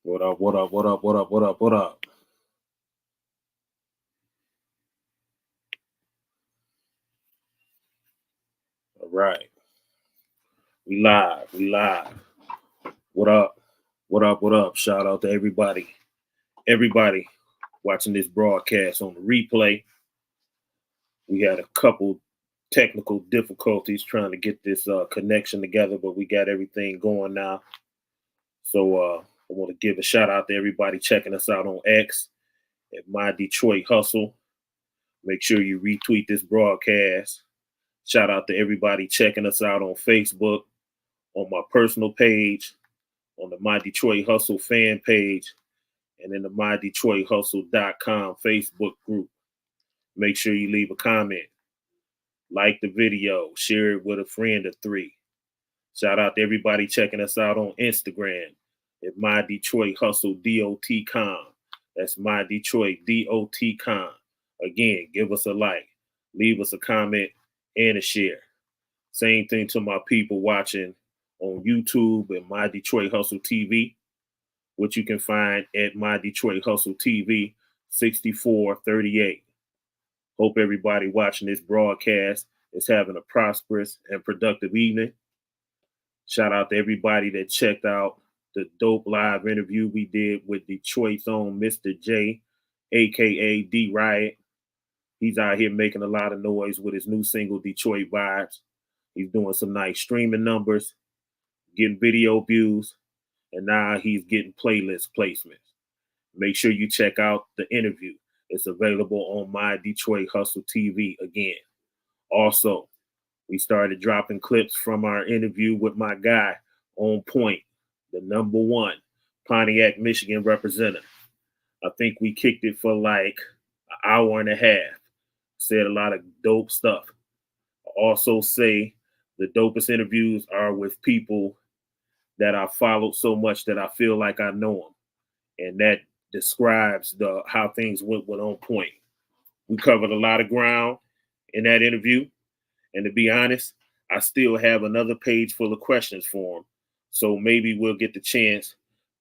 What up? What up? What up? What up? What up? What up? All right, we live. We live. What up? What up? What up? Shout out to everybody watching this broadcast on the replay. We had a couple technical difficulties trying to get this connection together, but we got everything going now. So I want to give a shout out to everybody checking us out on X at My Detroit Hustle. Make sure you retweet this broadcast. Shout out to everybody checking us out on Facebook, on my personal page, on the My Detroit Hustle fan page, and in the MyDetroitHustle.com Facebook group. Make sure you leave a comment, like the video, share it with a friend or three. Shout out to everybody checking us out on Instagram at My Detroit Hustle DOT.com. That's My Detroit DOT.com. Again, give us a like, leave us a comment, and a share. Same thing to my people watching on YouTube and My Detroit Hustle TV, which you can find at My Detroit Hustle TV 6438. Hope everybody watching this broadcast is having a prosperous and productive evening. Shout out to everybody that checked out the dope live interview we did with Detroit's own Mr. J, aka D Riot. He's out here making a lot of noise with his new single, Detroit Vibes. He's doing some nice streaming numbers, getting video views, and now he's getting playlist placements. Make sure you check out the interview. It's available on My Detroit Hustle TV again. Also, we started dropping clips from our interview with my guy, On Point, the #1 Pontiac, Michigan representative. I think we kicked it for like an hour and a half. Said a lot of dope stuff. I also say the dopest interviews are with people that I followed so much that I feel like I know them. And that describes how things went with On Point. We covered a lot of ground in that interview. And to be honest, I still have another page full of questions for him. So maybe we'll get the chance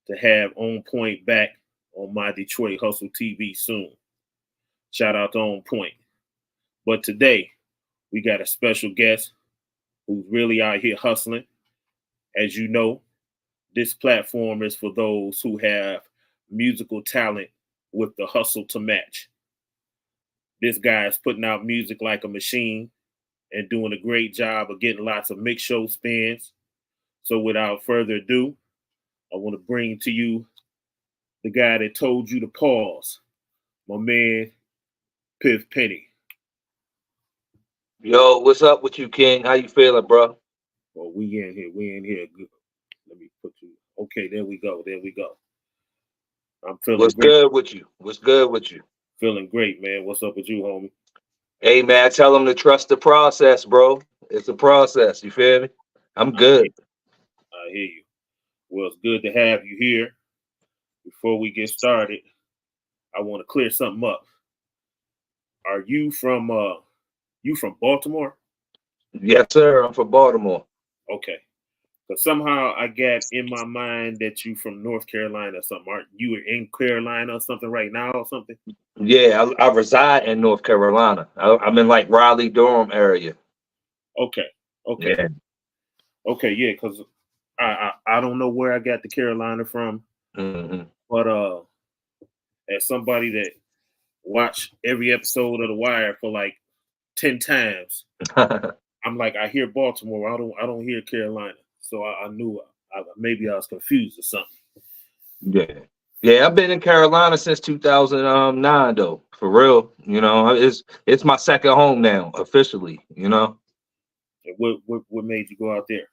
to have On Point back on My Detroit Hustle TV soon. Shout out to On Point. But today, we got a special guest who's really out here hustling. As you know, this platform is for those who have musical talent with the hustle to match. This guy is putting out music like a machine and doing a great job of getting lots of mix show spins. So without further ado, I want to bring to you the guy that told you to pause, my man, Piff Penny. Yo, what's up with you, King? How you feeling, bro? Well, we in here. Good. Let me put you. Okay, there we go. I'm feeling What's great. good with you? What's good with you? Feeling great, man. What's up with you, homie? Hey, man, tell them to trust the process, bro. It's a process. You feel me? I'm good. I hear you. Well, it's good to have you here. Before we get started, I want to clear something up. Are you from Baltimore? Yes, sir. I'm from Baltimore. Okay. But somehow I got in my mind that you from North Carolina or something. Aren't you in Carolina or something right now or something? Yeah, I reside in North Carolina. I'm in like Raleigh, Durham area. Okay. Yeah. Okay, yeah, because I don't know where I got the Carolina from, but as somebody that watched every episode of The Wire for like 10 times, I'm like, I hear Baltimore, I don't hear Carolina. So I knew maybe I was confused or something. Yeah. I've been in Carolina since 2009, though. For real, it's my second home now, officially. And what made you go out there?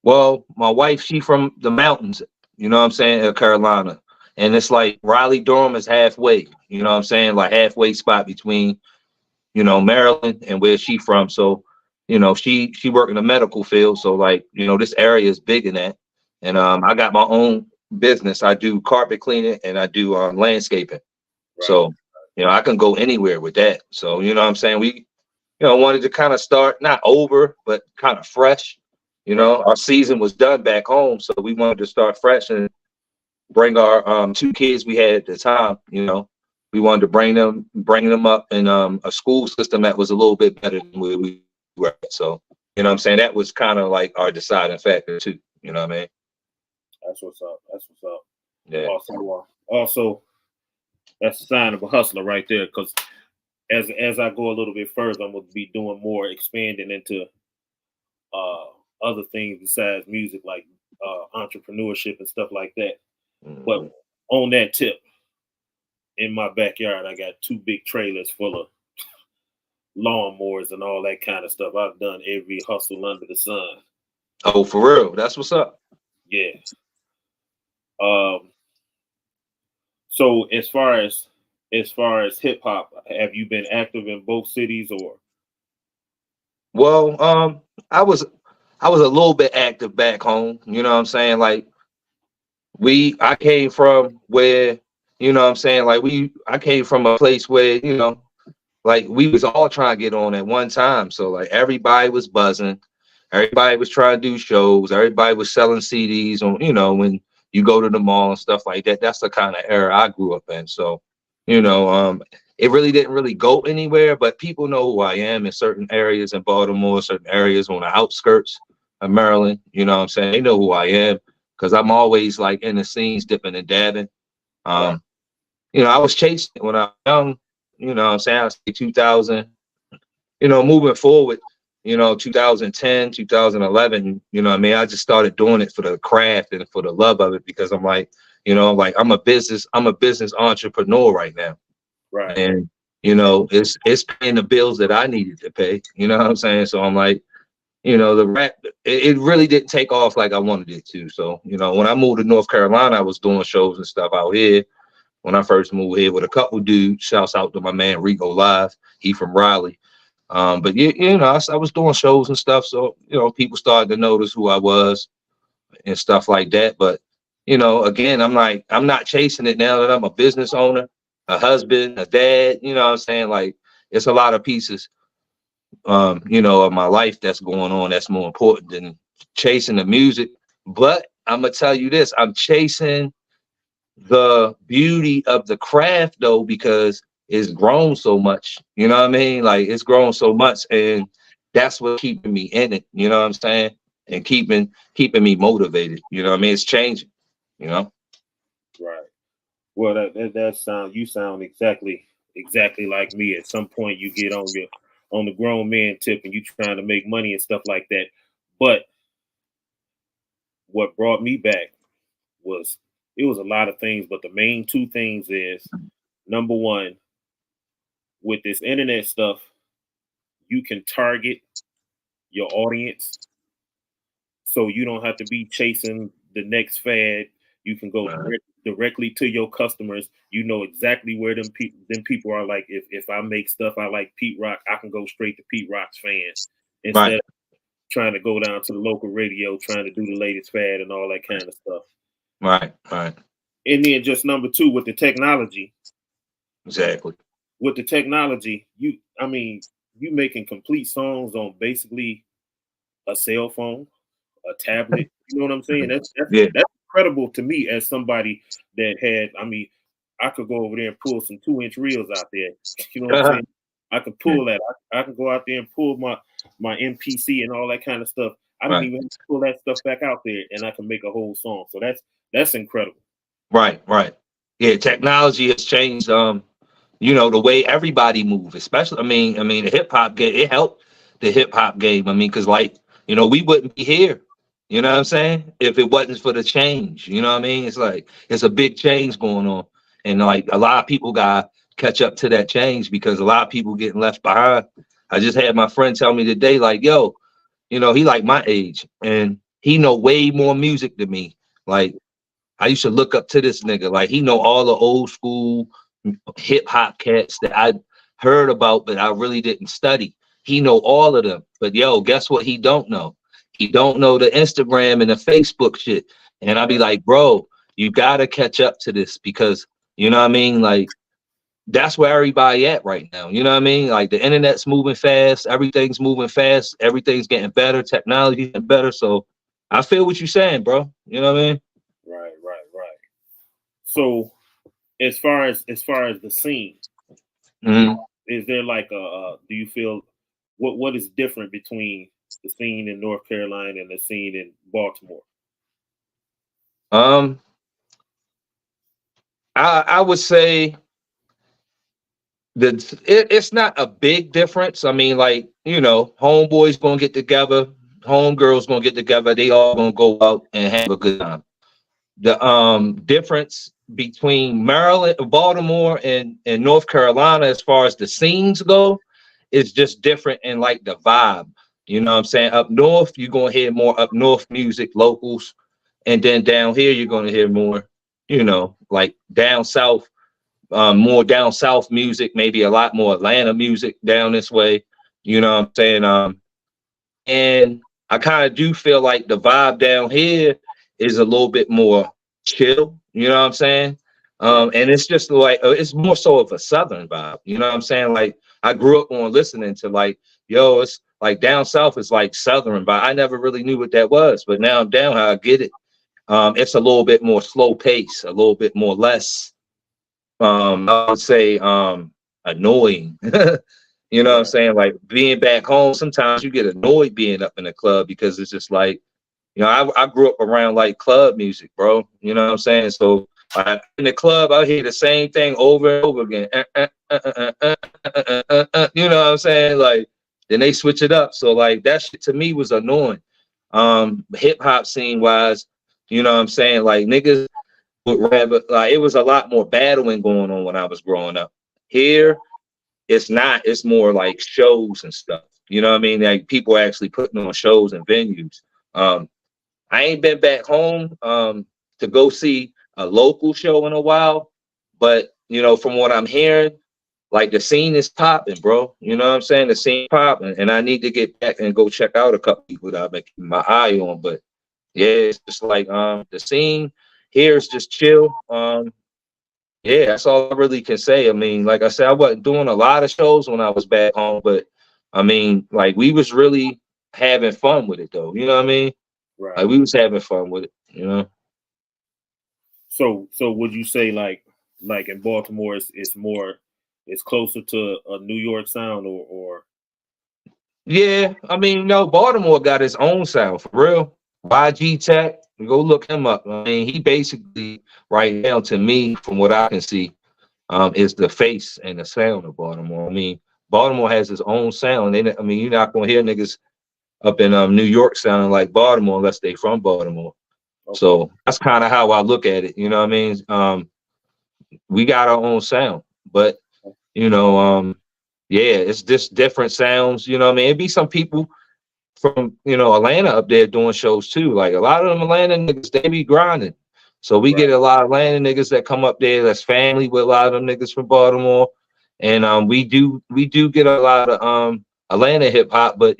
Well, my wife, she from the mountains, you know what I'm saying, Carolina. And it's like Raleigh, Durham is halfway, you know what I'm saying, like halfway spot between, Maryland and where she from. So, she work in the medical field. So like, this area is big in that. And I got my own business. I do carpet cleaning and I do landscaping. Right. So, I can go anywhere with that. So, you know what I'm saying? We, wanted to kind of start not over, but kind of fresh. Our season was done back home, so we wanted to start fresh and bring our 2 kids we had at the time. You know, we wanted to bring them up in a school system that was a little bit better than where we were. So, you know what I'm saying? That was kind of like our deciding factor too. You know what I mean? That's what's up. That's what's up. Yeah. Also, that's a sign of a hustler right there. Because as I go a little bit further, I'm gonna be doing more expanding into other things besides music, like entrepreneurship and stuff like that. But on that tip, in my backyard, I got 2 big trailers full of lawnmowers and all that kind of stuff. I've done every hustle under the sun. Oh, for real? That's what's up. Yeah. So as far as hip hop, have you been active in both cities or? Well, I was a little bit active back home. You know what I'm saying? Like I came from where, you know what I'm saying? Like I came from a place where, you know, like we was all trying to get on at one time. So like everybody was buzzing. Everybody was trying to do shows. Everybody was selling CDs on, you know, when you go to the mall and stuff like that. That's the kind of era I grew up in. So, you know, it really didn't really go anywhere, but people know who I am in certain areas in Baltimore, certain areas on the outskirts of Maryland. You know what I'm saying? They know who I am because I'm always like in the scenes dipping and dabbing. Right. You know, I was chasing it when I was young, you know what I'm saying? I was 2000, you know, moving forward, you know, 2010, 2011, you know what I mean? I just started doing it for the craft and for the love of it because I'm like, you know, like I'm a business entrepreneur right now. Right. And, you know, it's paying the bills that I needed to pay. You know what I'm saying? So I'm like, you know, the rap, it really didn't take off like I wanted it to. So, you know, when I moved to North Carolina, I was doing shows and stuff out here. When I first moved here with a couple dudes, shouts out to my man Rico Live. He from Raleigh. But you know, I was doing shows and stuff. So, you know, people started to notice who I was and stuff like that. But, you know, again, I'm not chasing it now that I'm a business owner, a husband, a dad, you know what I'm saying? Like it's a lot of pieces, you know, of my life that's going on that's more important than chasing the music. But I'm gonna tell you this, I'm chasing the beauty of the craft though, because it's grown so much. You know what I mean? Like it's grown so much, and that's what keeping me in it. You know what I'm saying? And keeping me motivated. You know what I mean? It's changing. You know? Right. Well, you sound exactly like me. At some point, you get on the grown man tip, and you trying to make money and stuff like that. But what brought me back was it was a lot of things, but the main 2 things is number one, with this internet stuff, you can target your audience, so you don't have to be chasing the next fad. You can go directly to your customers. You know exactly where them people are. Like if I make stuff I like Pete Rock, I can go straight to Pete Rock's fans instead of trying to go down to the local radio trying to do the latest fad and all that kind of stuff. Right. And then just number 2 with the technology. Exactly. With the technology, you making complete songs on basically a cell phone, a tablet. You know what I'm saying? That's incredible to me as somebody that had. I could go over there and pull some 2-inch reels out there. You know what I'm saying? I can pull that. I can go out there and pull my MPC and all that kind of stuff. I don't even have to pull that stuff back out there, and I can make a whole song. So that's incredible. Right. Yeah, technology has changed. You know, the way everybody move, especially. I mean, the hip hop game. It helped the hip hop game. I mean, because like, you know, we wouldn't be here. You know what I'm saying? If it wasn't for the change, you know what I mean? It's like it's a big change going on, and like a lot of people got catch up to that change because a lot of people getting left behind. I just had my friend tell me today, like, yo, you know, he like my age and he know way more music than me. Like, I used to look up to this nigga. Like, he know all the old school hip hop cats that I heard about, but I really didn't study. He know all of them. But yo, guess what? He don't know. He don't know the Instagram and the Facebook shit. And I'll be like, bro, you gotta catch up to this because you know what I mean? Like, that's where everybody at right now. You know what I mean? Like the internet's moving fast, everything's moving fast, everything's getting better, technology getting better. So I feel what you're saying, bro. You know what I mean? Right. So as far as the scene, Mhm. is there like do you feel what is different between the scene in North Carolina and the scene in Baltimore? Um, I would say that it's not a big difference. I mean, like, homeboys gonna get together, homegirls gonna get together, they all gonna go out and have a good time. The difference between Maryland, Baltimore, and North Carolina as far as the scenes go is just different in like the vibe. You know what I'm saying? Up north, you're gonna hear more up north music, locals, and then down here you're gonna hear more, like down south, more down south music, maybe a lot more Atlanta music down this way. You know what I'm saying? And I kind of do feel like the vibe down here is a little bit more chill. You know what I'm saying? Right. And it's just like it's more so of a southern vibe. You know what I'm saying? Like I grew up on listening to like, yo, it's like down south is like southern, but I never really knew what that was. But now I'm down how I get it. It's a little bit more slow pace, a little bit more less I would say annoying. You know what I'm Right. saying? Like being back home, sometimes you get annoyed being up in the club because it's just like, I grew up around like club music, bro. You know what I'm saying? So in the club, I hear the same thing over and over again. You know what I'm saying? Like then they switch it up. So like that shit to me was annoying. Hip hop scene wise, you know what I'm saying? Like niggas would rather like it was a lot more battling going on when I was growing up. Here, it's not. It's more like shows and stuff. You know what I mean? Like people actually putting on shows and venues. Um, I ain't been back home to go see a local show in a while, but from what I'm hearing, like the scene is popping, bro. You know what I'm saying? The scene popping, and I need to get back and go check out a couple people that I've been keeping my eye on. But yeah, it's just like the scene here is just chill. Yeah, that's all I really can say. I mean, like I said, I wasn't doing a lot of shows when I was back home, but I mean, like we was really having fun with it though. You know what I mean? Right. Like we was having fun with it. So would you say like in Baltimore it's closer to a New York sound or Yeah, I mean, Baltimore got its own sound for real. YG Tech, go look him up. I mean, he basically right now to me, from what I can see, is the face and the sound of Baltimore. I mean, Baltimore has its own sound. I mean, you're not gonna hear niggas up in New York sounding like Baltimore unless they from Baltimore. okay. So that's kind of how I look at it. You know what I mean? We got our own sound, but you know, yeah, it's just different sounds. You know what I mean? It'd be some people from Atlanta up there doing shows too. Like a lot of them Atlanta niggas, they be grinding. So we Right. get a lot of Atlanta niggas that come up there that's family with a lot of them niggas from Baltimore. And we do get a lot of Atlanta hip hop, but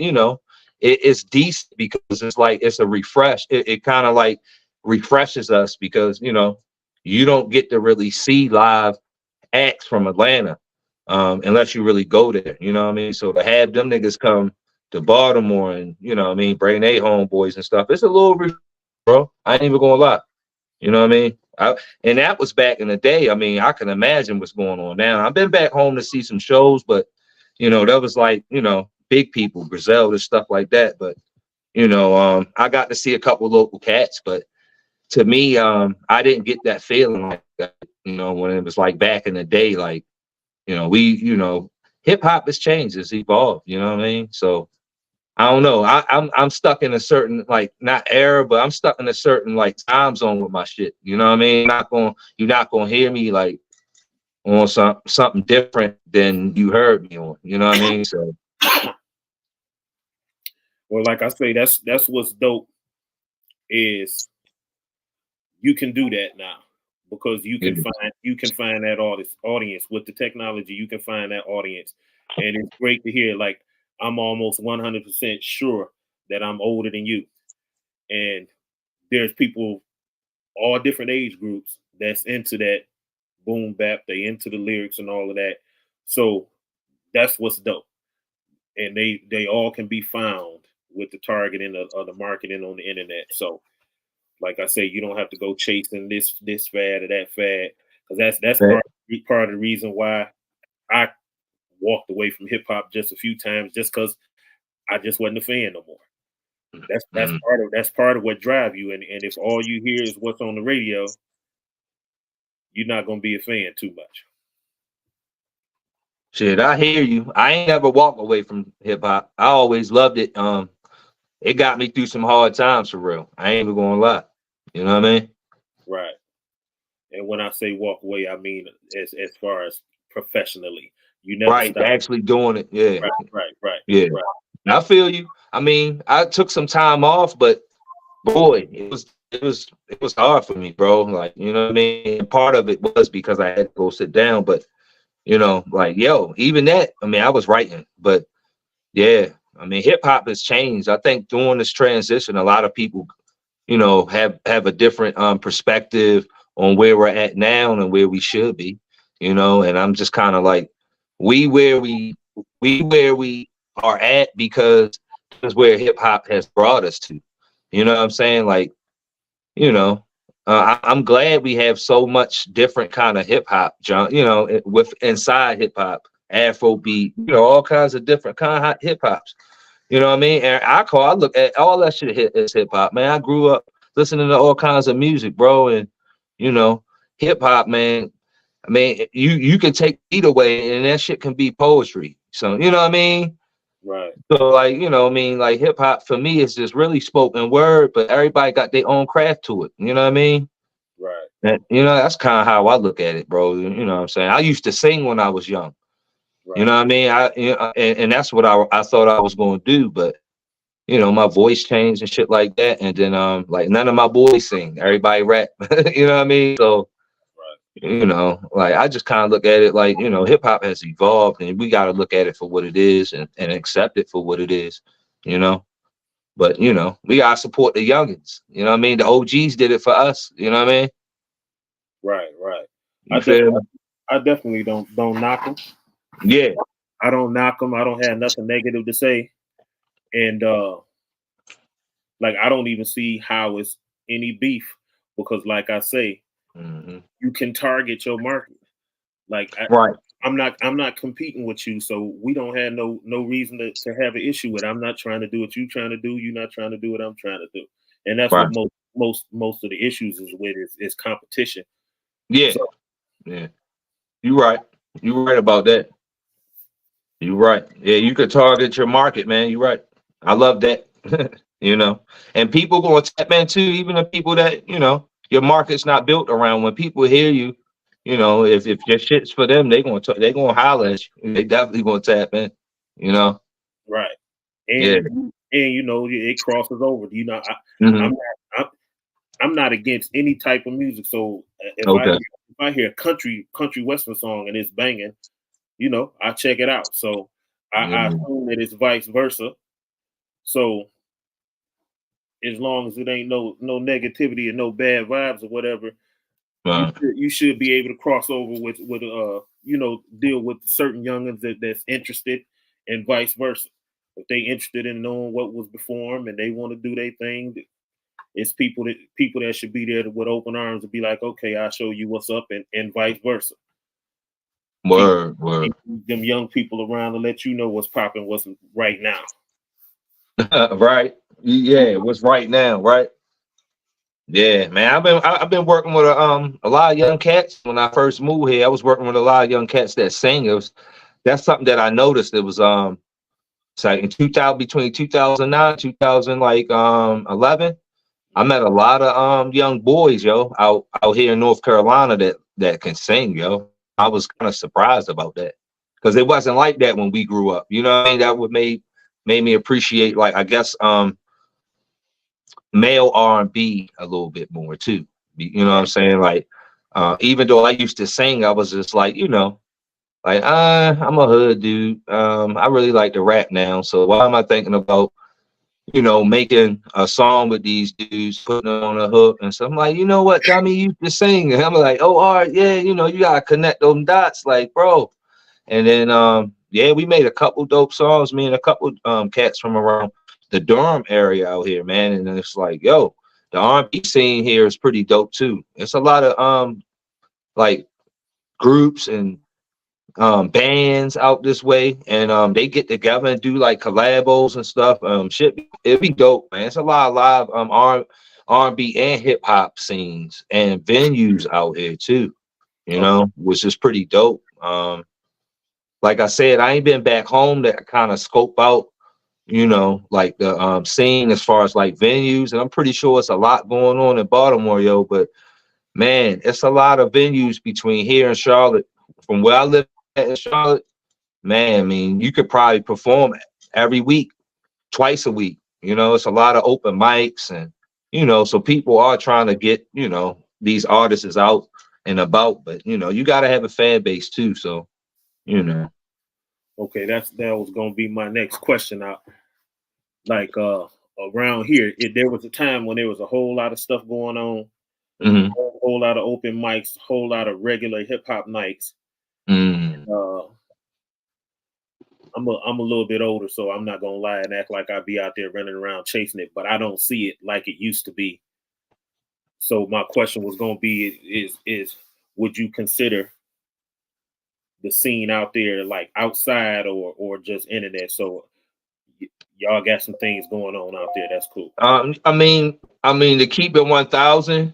it's decent because it's like it's a refresh. It kind of like refreshes us because you don't get to really see live acts from Atlanta unless you really go there. You know what I mean? So to have them niggas come to Baltimore and what I mean, bring their homeboys and stuff, it's a little bro. I ain't even gonna lie. You know what I mean? And that was back in the day. I mean, I can imagine what's going on now. I've been back home to see some shows, but that was like, big people, Brazil and stuff like that. But I got to see a couple local cats, but to me, I didn't get that feeling like that, when it was like back in the day, like, hip hop has changed, it's evolved, you know what I mean? So I don't know. I'm stuck in a certain like not era, but I'm stuck in a certain like time zone with my shit. You know what I mean? You're not gonna hear me like on something different than you heard me on. You know what I mean? So Well, like I say, that's what's dope is you can do that now because yeah. you can find that audience with the technology. You can find that audience, and it's great to hear. Like I'm almost 100% sure that I'm older than you, and there's people all different age groups that's into that boom bap. They into the lyrics and all of that. So that's what's dope, and they all can be found with the targeting of the marketing on the internet. So Like I say, you don't have to go chasing this fad or that fad, because that's Right. part of the reason why I walked away from hip hop just a few times, just because I just wasn't a fan no more. Mhm. That's part of what drive you, and if all you hear is what's on the radio, you're not gonna be a fan too much. Shit, I hear you. I ain't never walked away from hip hop. I always loved it. It got me through some hard times for real. I ain't even gonna lie. You know what I mean? Right. And when I say walk away, I mean as far as professionally. You never Right, stop. actually doing it. Yeah, Right, right, right, yeah. right, I feel you. I mean, I took some time off, but boy, it was hard for me, bro. Like, you know what I mean? Part of it was because I had to go sit down, but like, yo, even that, I mean, I was writing, but yeah, I mean, hip hop has changed. I think during this transition, a lot of people, have a different perspective on where we're at now and where we should be, and I'm just kind of like, we where we are at because that's where hip hop has brought us to. You know what I'm saying? Like, you know, I'm glad we have so much different kind of hip hop, John. With inside hip hop, Afro beat, all kinds of different kind of hip hops. You know what I mean? And I look at all that shit as hip hop, man. I grew up listening to all kinds of music, bro, and you know, hip hop, man. I mean, you can take beat away, and that shit can be poetry. So you know what I mean? right, So like, I mean, like hip hop for me is just really spoken word, but everybody got their own craft to it. You know what I mean? right, And that's kind of how I look at it, bro. You know what I'm saying? I used to sing when I was young. You right. know what I mean? And that's what I thought I was going to do, but my voice changed and shit like that. And then like none of my boys sing. Everybody rap. You know what I mean? So, like I just kind of look at it like, hip hop has evolved and we gotta look at it for what it is and accept it for what it is, you know. But we gotta support the youngins. You know what I mean? The OGs did it for us, you know what I mean? Right, right. I You feel definitely, me? I definitely don't knock them. Yeah, I don't knock them. I don't have nothing negative to say, and like I don't even see how it's any beef because, like I say, hmm, you can target your market. Like right. I'm not competing with you, so we don't have no reason to have an issue with. I'm not trying to do what you trying to do. You're not trying to do what I'm trying to do, and that's Right. what most of the issues is with is competition. Yeah, So yeah. You right. You right about that. You right. Yeah, you could target your market, man. You right. I love that. And people gonna tap into even the people that your market's not built around. When people hear you, if your shit's for them, they gonna holler at you. They definitely gonna tap in. You know. right, Yeah. and it crosses over. Hmm. I'm not I'm not against any type of music. So Okay. if I hear a country western song and it's banging, I check it out. So I Yeah. assume that it's vice versa. So as long as it ain't no negativity and no bad vibes or whatever, Uh, you should be able to cross over with deal with certain youngins that's interested and vice versa. If they interested in knowing what was before them and they want to do their thing, it's people that should be there with open arms and be like, okay, I'll show you what's up, and vice versa. Keep, word. Word. keep them young people around to let you know what's popping, what's right now. Right. Yeah. What's right now? Right. Yeah, man. I've been working with a lot of young cats. When I first moved here, I was working with a lot of young cats that sing. That's something that I noticed. It was it's like in 2000, between 2009, 2000 like 11. I met a lot of young boys, yo, out here in North Carolina that can sing, yo. I was kind of surprised about that because it wasn't like that when we grew up. You know what I mean? That would made me appreciate, like, I guess male R&B a little bit more too. You know what I'm Right, saying? Like, even though I used to sing, I was just like, like, I'm a hood dude. I really like to rap now. So why am I thinking about, making a song with these dudes, putting it on a hook and stuff? I'm like, you know what, Dummy, you used to sing. And I'm like, oh, all right, yeah, you gotta connect those dots, like, bro. And then yeah, we made a couple dope songs, me and a couple cats from around the Durham area out here, man. And then it's like, yo, the R&B scene here is pretty dope too. It's a lot of like groups and bands out this way, and they get together and do like collabos and stuff. Shit, it'd be dope, man. It's a lot of live R&B and hip hop scenes and venues out here too. You know, which is pretty dope. Like I said, I ain't been back home to kind of scope out, you know, like the scene as far as like venues, and I'm pretty sure it's a lot going on in Baltimore, yo. But man, it's a lot of venues between here and Charlotte. From where I live at in Charlotte, man, I mean, you could probably perform every week, twice a week. You know, it's a lot of open mics, and you know, so people are trying to get, you know, these artists out and about. But you know, you got to have a fan base too. So, you know. Okay, that was gonna be my next question. Like around here, there was a time when there was a whole lot of stuff going on, Mm-hmm. a whole lot of open mics, a whole lot of regular hip hop nights. Mm. I'm a little bit older, so I'm not gonna lie and act like I'd be out there running around chasing it, but I don't see it like it used to be. So my question was gonna be is would you consider the scene out there like outside or just internet? So y'all got some things going on out there. That's cool. I mean, to keep it 1,000,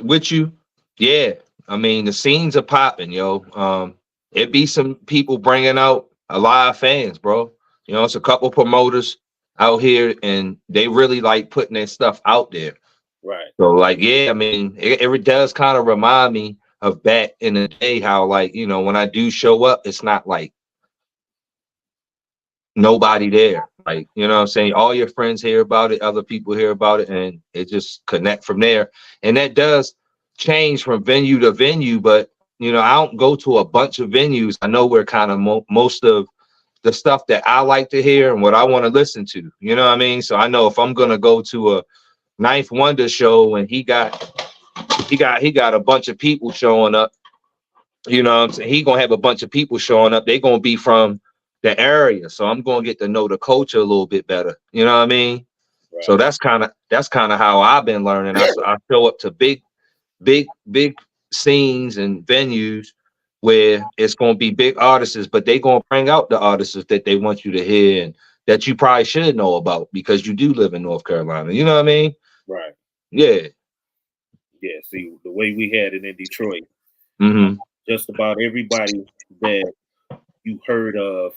with you, yeah. I mean, the scenes are popping, yo. It be some people bringing out a lot of fans, bro. You know, it's a couple promoters out here, and they really like putting their stuff out there. Right. So, like, yeah, I mean, it does kind of remind me of back in the day how, like, you know, when I do show up, it's not like nobody there. Like, you know what I'm saying? All your friends hear about it, other people hear about it, and it just connect from there. And that does change from venue to venue, but you know, I don't go to a bunch of venues. I know where kind of most of the stuff that I like to hear and what I want to listen to. You know what I mean? So I know if I'm gonna go to a Ninth Wonder show and he got a bunch of people showing up, you know what I'm saying? He gonna have a bunch of people showing up. They're gonna be from the area. So I'm gonna get to know the culture a little bit better. You know what I mean? Right. So that's kind of how I've been learning. I show up to big scenes and venues where it's gonna be big artists, but they gonna bring out the artists that they want you to hear and that you probably should know about because you do live in North Carolina. You know what I mean? Right. Yeah. Yeah. See, the way we had it in Detroit, Mm-hmm. just about everybody that you heard of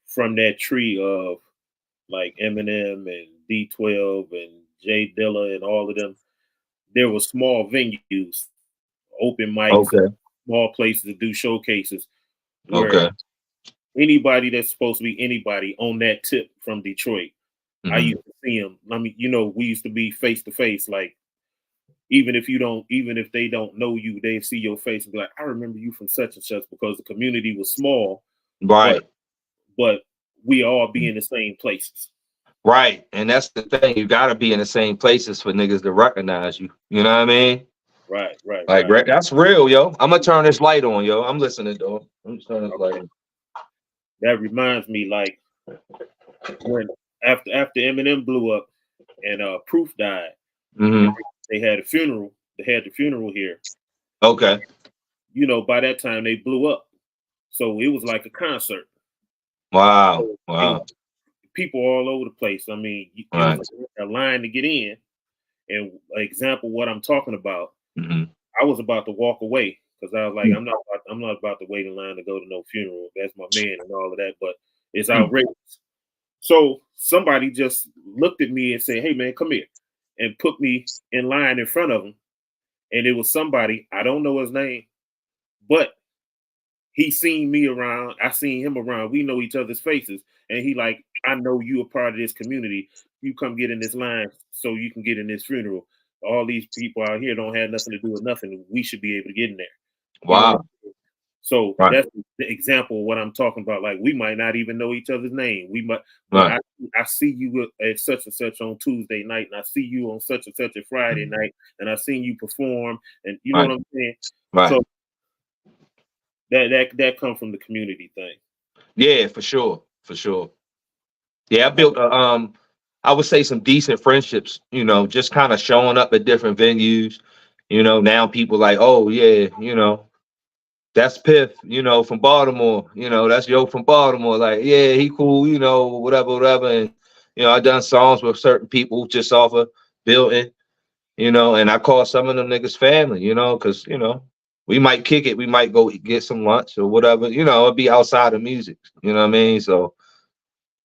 from that tree of like Eminem and D12 and Jay Dilla and all of them, there were small venues, open mics, Okay. small places to do showcases where Okay. anybody that's supposed to be anybody on that tip from Detroit, I Mm-hmm. used to see them. I mean, you know, we used to be face to face. Like, even if they don't know you, they see your face and be like, I remember you from such and such, because the community was small, Right. but we all be in the same places. Right. And that's the thing. You gotta be in the same places for niggas to recognize you. You know what I mean? Right. Like that's real, yo. I'm gonna turn this light on, yo. I'm listening, though. I'm just turning this light on. That reminds me, like, when after Eminem blew up and Proof died, Mm-hmm. they had a funeral. They had the funeral here. Okay. You know, by that time they blew up, so it was like a concert. Wow. So it Wow. was people all over the place. I mean, it Right. was a line to get in. And example, what I'm talking about, Mm-hmm. I was about to walk away because I was like, I'm not about to wait in line to go to no funeral. That's my man and all of that, but it's outrageous. So somebody just looked at me and said, "Hey man, come here," and put me in line in front of him. And it was somebody, I don't know his name, but he seen me around. I seen him around. We know each other's faces. And he like, I know you a part of this community. You come get in this line so you can get in this funeral. All these people out here don't have nothing to do with nothing. We should be able to get in there. You know? Wow. So Right. that's the example of what I'm talking about. Like, we might not even know each other's name. We might, but Right. I see you at such and such on Tuesday night, and I see you on such and such a Friday night, and I seen you perform, and you know Right. what I'm saying? Right. So that comes from the community thing. Yeah, for sure. For sure. Yeah, I built I would say some decent friendships, just kind of showing up at different venues. Now people like, oh yeah, that's Piff, from Baltimore. That's Yo from Baltimore. Like, yeah, he cool, whatever, whatever. And I done songs with certain people just off of building, and I call some of them niggas family, because we might kick it, we might go get some lunch or whatever, it'd be outside of music, you know what I mean? So,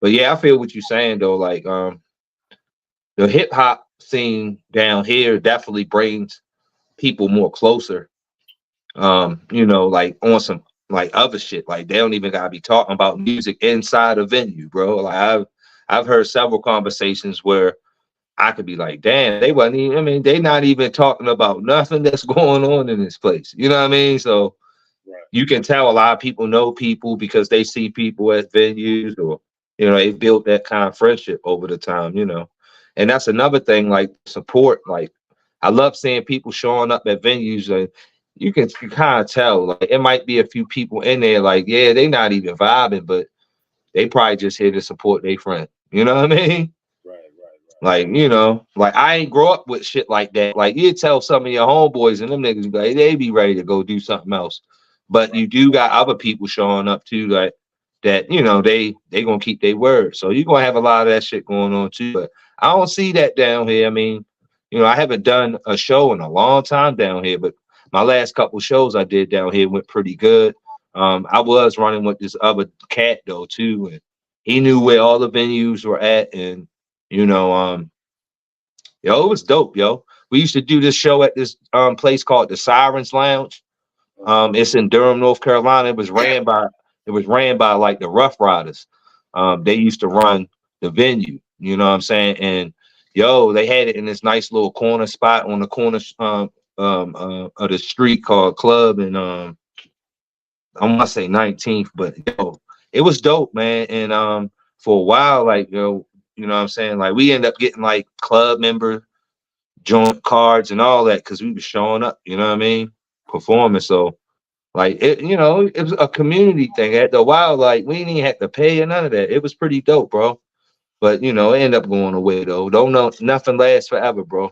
but yeah, I feel what you're saying though. Like, the hip hop scene down here definitely brings people more closer. Like on some like other shit. Like they don't even gotta be talking about music inside a venue, bro. Like I've heard several conversations where I could be like, damn, they wasn't even, I mean, they not even talking about nothing that's going on in this place. You know what I mean? So Right. you can tell a lot of people know people because they see people at venues, or they built that kind of friendship over the time, and that's another thing, like support. Like I love seeing people showing up at venues, and you can kind of tell, like it might be a few people in there like, yeah, they not even vibing, but they probably just here to support their friend, you know what I mean? Right. Right. Like, like I ain't grow up with shit like that. Like you tell some of your homeboys and them niggas be like, they be ready to go do something else. But Right. you do got other people showing up too, like that, they gonna keep their word. So you're gonna have a lot of that shit going on too. But I don't see that down here. I mean, I haven't done a show in a long time down here, but my last couple shows I did down here went pretty good. I was running with this other cat though too, and he knew where all the venues were at, and you know, yo, it was dope, yo. We used to do this show at this place called the Sirens Lounge. It's in Durham, North Carolina. It was ran by like the Rough Riders. They used to run the venue, you know what I'm saying? And yo, they had it in this nice little corner spot on the corner of the street called Club, and I want to say 19th, but yo, it was dope, man. And for a while, like you know what I'm saying? Like we end up getting like club member joint cards and all that because we was showing up, you know what I mean? Performing. So like it was a community thing. At the while, like we didn't even have to pay or none of that. It was pretty dope, bro. But it ended up going away though. Don't know, nothing lasts forever, bro.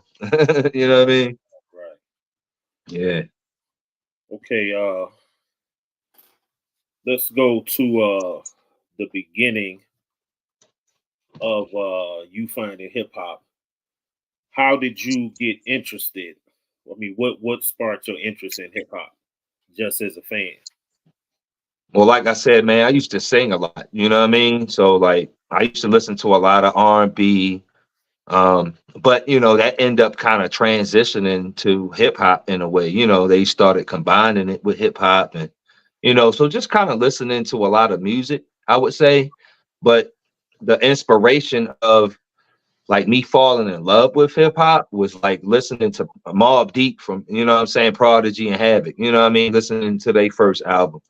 You know what I mean? Right. Yeah. Okay. Let's go to the beginning of you finding hip hop. How did you get interested? I mean, what sparked your interest in hip hop? Just as a fan. Well, like I said, man, I used to sing a lot. You know what I mean? So like I used to listen to a lot of R&B. But that ended up kind of transitioning to hip hop in a way. They started combining it with hip hop, and so just kind of listening to a lot of music, I would say. But the inspiration of like me falling in love with hip hop was like listening to Mobb Deep from, what I'm saying, Prodigy and Havoc, you know what I mean, listening to their first album.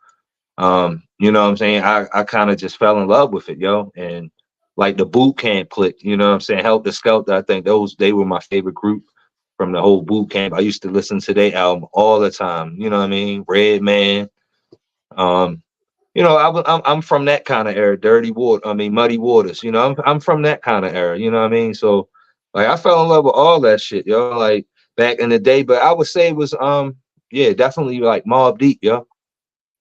What I'm saying? I kind of just fell in love with it, yo. And like the boot camp click, you know what I'm saying? Help the Skelter. I think they were my favorite group from the whole boot camp. I used to listen to their album all the time, you know what I mean? Red Man. Um, I'm from that kind of era, dirty water, I mean muddy waters, I'm from that kind of era, you know what I mean? So like I fell in love with all that shit, yo, like back in the day. But I would say it was yeah, definitely like Mobb Deep, yo.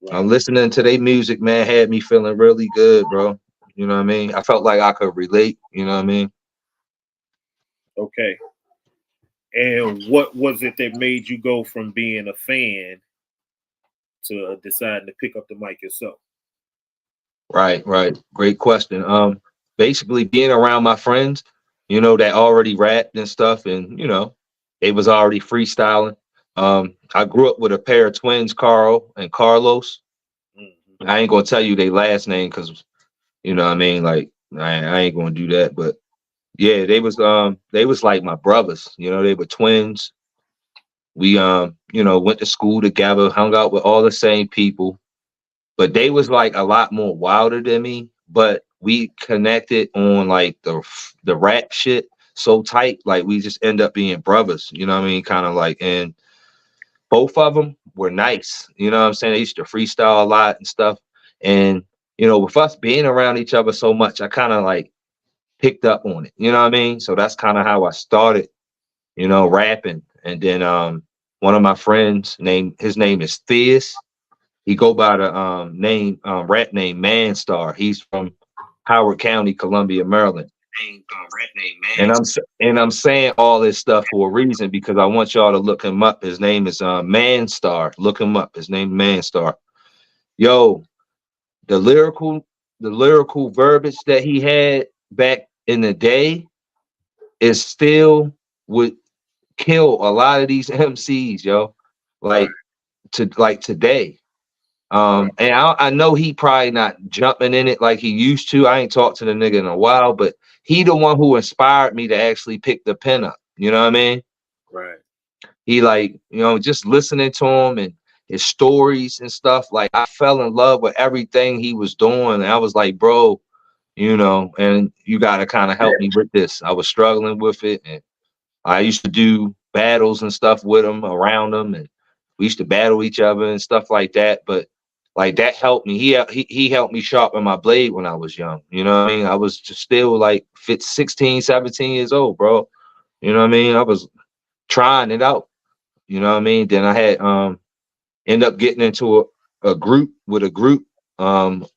Right. Listening to their music, man, had me feeling really good, bro. You know what I mean? I felt like I could relate. You know what I mean? Okay. And what was it that made you go from being a fan to deciding to pick up the mic yourself? Right, right. Great question. Basically being around my friends, that already rapped and stuff, and they was already freestyling. I grew up with a pair of twins, Carl and Carlos. Hmm. I ain't gonna tell you their last name because you know what I mean. Like I ain't gonna do that, but yeah, they was like my brothers. They were twins. We went to school together, hung out with all the same people, but they was like a lot more wilder than me. But we connected on like the rap shit so tight, like we just end up being brothers. You know what I mean? Kind of like, and both of them were nice. You know what I'm saying? They used to freestyle a lot and stuff. And with us being around each other so much, I kind of like picked up on it. You know what I mean? So that's kind of how I started, rapping. And then one of my friends his name is Theus. He go by the rap name Manstar. He's from Howard County, Columbia, Maryland. And I'm saying all this stuff for a reason, because I want y'all to look him up. His name is Manstar. Look him up. His name Manstar. Yo, the lyrical verbiage that he had back in the day is still would kill a lot of these MCs, yo. Like today. And I know he probably not jumping in it like he used to. I ain't talked to the nigga in a while, but he the one who inspired me to actually pick the pen up. You know what I mean? Right. He just listening to him and his stories and stuff. Like, I fell in love with everything he was doing. And I was like, bro, and you got to kind of help me with this. I was struggling with it. And I used to do battles and stuff with him, around him. And we used to battle each other and stuff like that. But like, that helped me. He helped me sharpen my blade when I was young. You know what I mean? I was just still like 16, 17 years old, bro. You know what I mean? I was trying it out. You know what I mean? Then I had end up getting into a group. And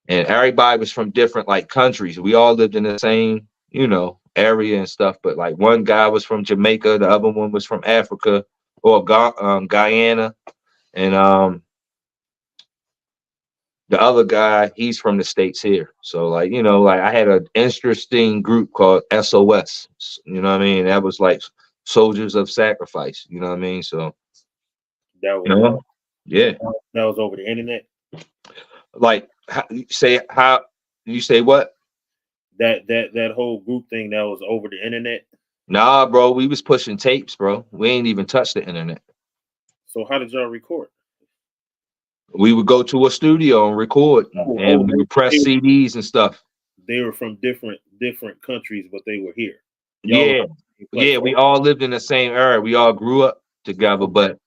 everybody was from different like countries. We all lived in the same, area and stuff. But like, one guy was from Jamaica, the other one was from Africa or Guyana, and the other guy, he's from the States here. So like, I had an interesting group called SOS. You know what I mean? That was like Soldiers of Sacrifice. You know what I mean? So that was yeah. That was over the internet. Like, how you say what? That whole group thing that was over the internet. Nah, bro, we was pushing tapes, bro. We ain't even touched the internet. So how did y'all record? We would go to a studio and record, and we would press CDs and stuff. They were from different countries, but they were here. Yeah, we all lived in the same area. We all grew up together, but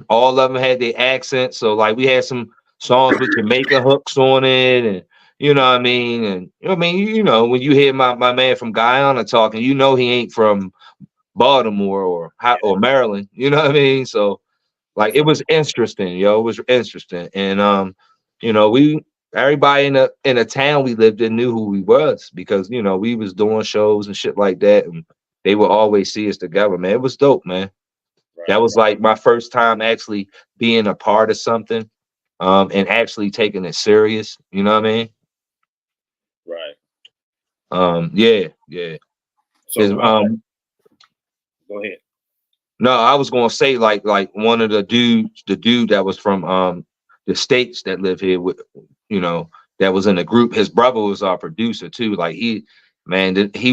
all of them had their accents. So like, we had some songs with Jamaica hooks on it, and you know what I mean? And when you hear my man from Guyana talking, he ain't from Baltimore or Maryland. You know what I mean? So like, it was interesting, yo. It was interesting. And everybody in the town we lived in knew who we was, because we was doing shows and shit like that, and they would always see us together, man. It was dope, man. Right. That was like my first time actually being a part of something, and actually taking it serious. You know what I mean? Right. Yeah. So go ahead. No, I was gonna say like one of the dude that was from the States that live here with, that was in the group. His brother was our producer too. Like, he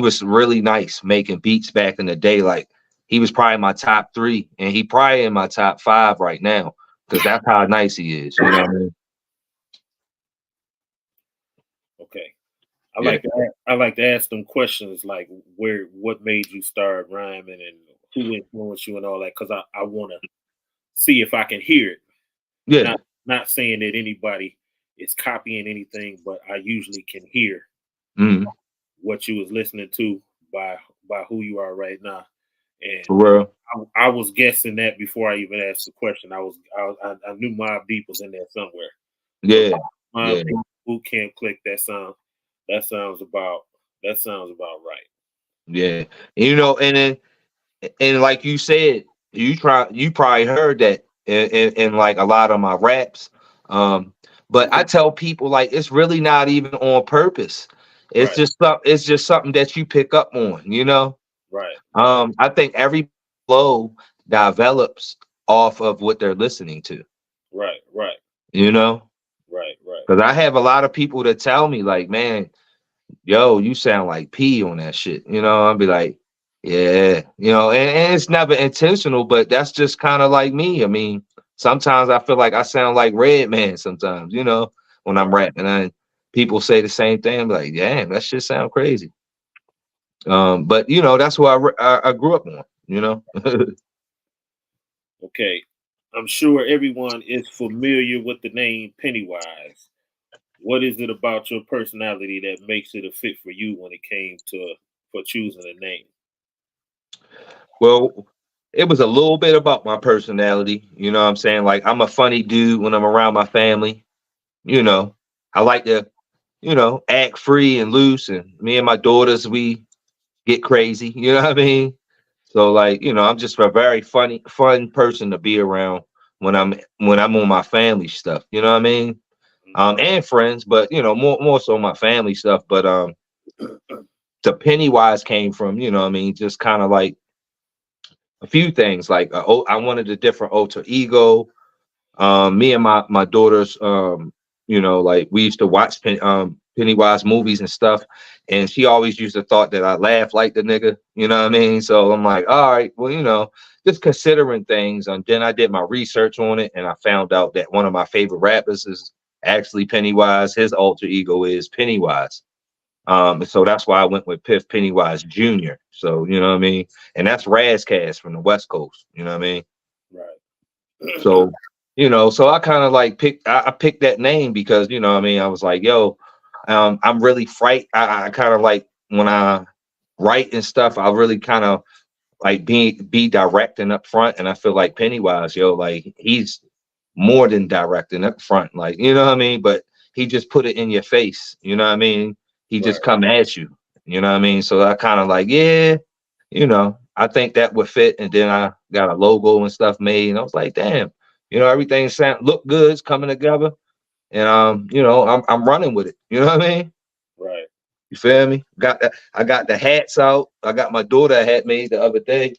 was really nice making beats back in the day. Like, he was probably my top 3, and he probably in my top 5 right now, because that's how nice he is. You know what I mean? Okay. I like to ask them questions like, what made you start rhyming, and who influenced you and all that, because I want to see if I can hear it. Yeah. Not saying that anybody is copying anything, but I usually can hear what you was listening to by who you are right now. And I was guessing that before I even asked the question. I knew Mobb Deep was in there somewhere. Yeah. So Mobb Deep, Boot Camp Click, that sounds about right. Yeah. And like you said, you probably heard that in like a lot of my raps. But I tell people, like, it's really not even on purpose. It's just something that you pick up on, Right. I think every flow develops off of what they're listening to. Right. Right. Because I have a lot of people that tell me, like, man, yo, you sound like P on that shit. I'll be like, yeah, and it's never intentional, but that's just kind of like me. I mean, sometimes I feel like I sound like Redman sometimes, when I'm rapping, and people say the same thing. I'm like, damn, that shit sound crazy. But that's who I grew up on, Okay. I'm sure everyone is familiar with the name Pennywise. What is it about your personality that makes it a fit for you when it came to for choosing a name? Well, it was a little bit about my personality. You know what I'm saying? Like I'm a funny dude when I'm around my family. You know, I like to, act free and loose. And me and my daughters, we get crazy. You know what I mean? So like, I'm just a very fun person to be around when I'm on my family stuff. You know what I mean? And friends, but more so my family stuff. But the Pennywise came from, what I mean, just kind of like a few things. Like I wanted a different alter ego. Me and my daughters, like we used to watch Pennywise movies and stuff, and she always used to thought that I laugh like the nigga. You know what I mean? So I'm like, all right, well, just considering things. And then I did my research on it, and I found out that one of my favorite rappers is actually Pennywise. His alter ego is Pennywise. So that's why I went with Piff Pennywise Jr. So you know what I mean, and that's Razcast from the West Coast. You know what I mean? Right. So, so I kind of like I picked that name because, what I mean, I was like, yo, I'm really I kind of like when I write and stuff, I really kind of like be direct and up front. And I feel like Pennywise, yo, like he's more than direct and up front, like, you know what I mean? But he just put it in your face, you know what I mean? He just Right. come at you, you know what I mean? So I kind of like, yeah, I think that would fit. And then I got a logo and stuff made, and I was like, damn, everything look good, it's coming together. And I'm running with it. You know what I mean? Right. You feel me? I got the hats out. I got my daughter a hat made the other day.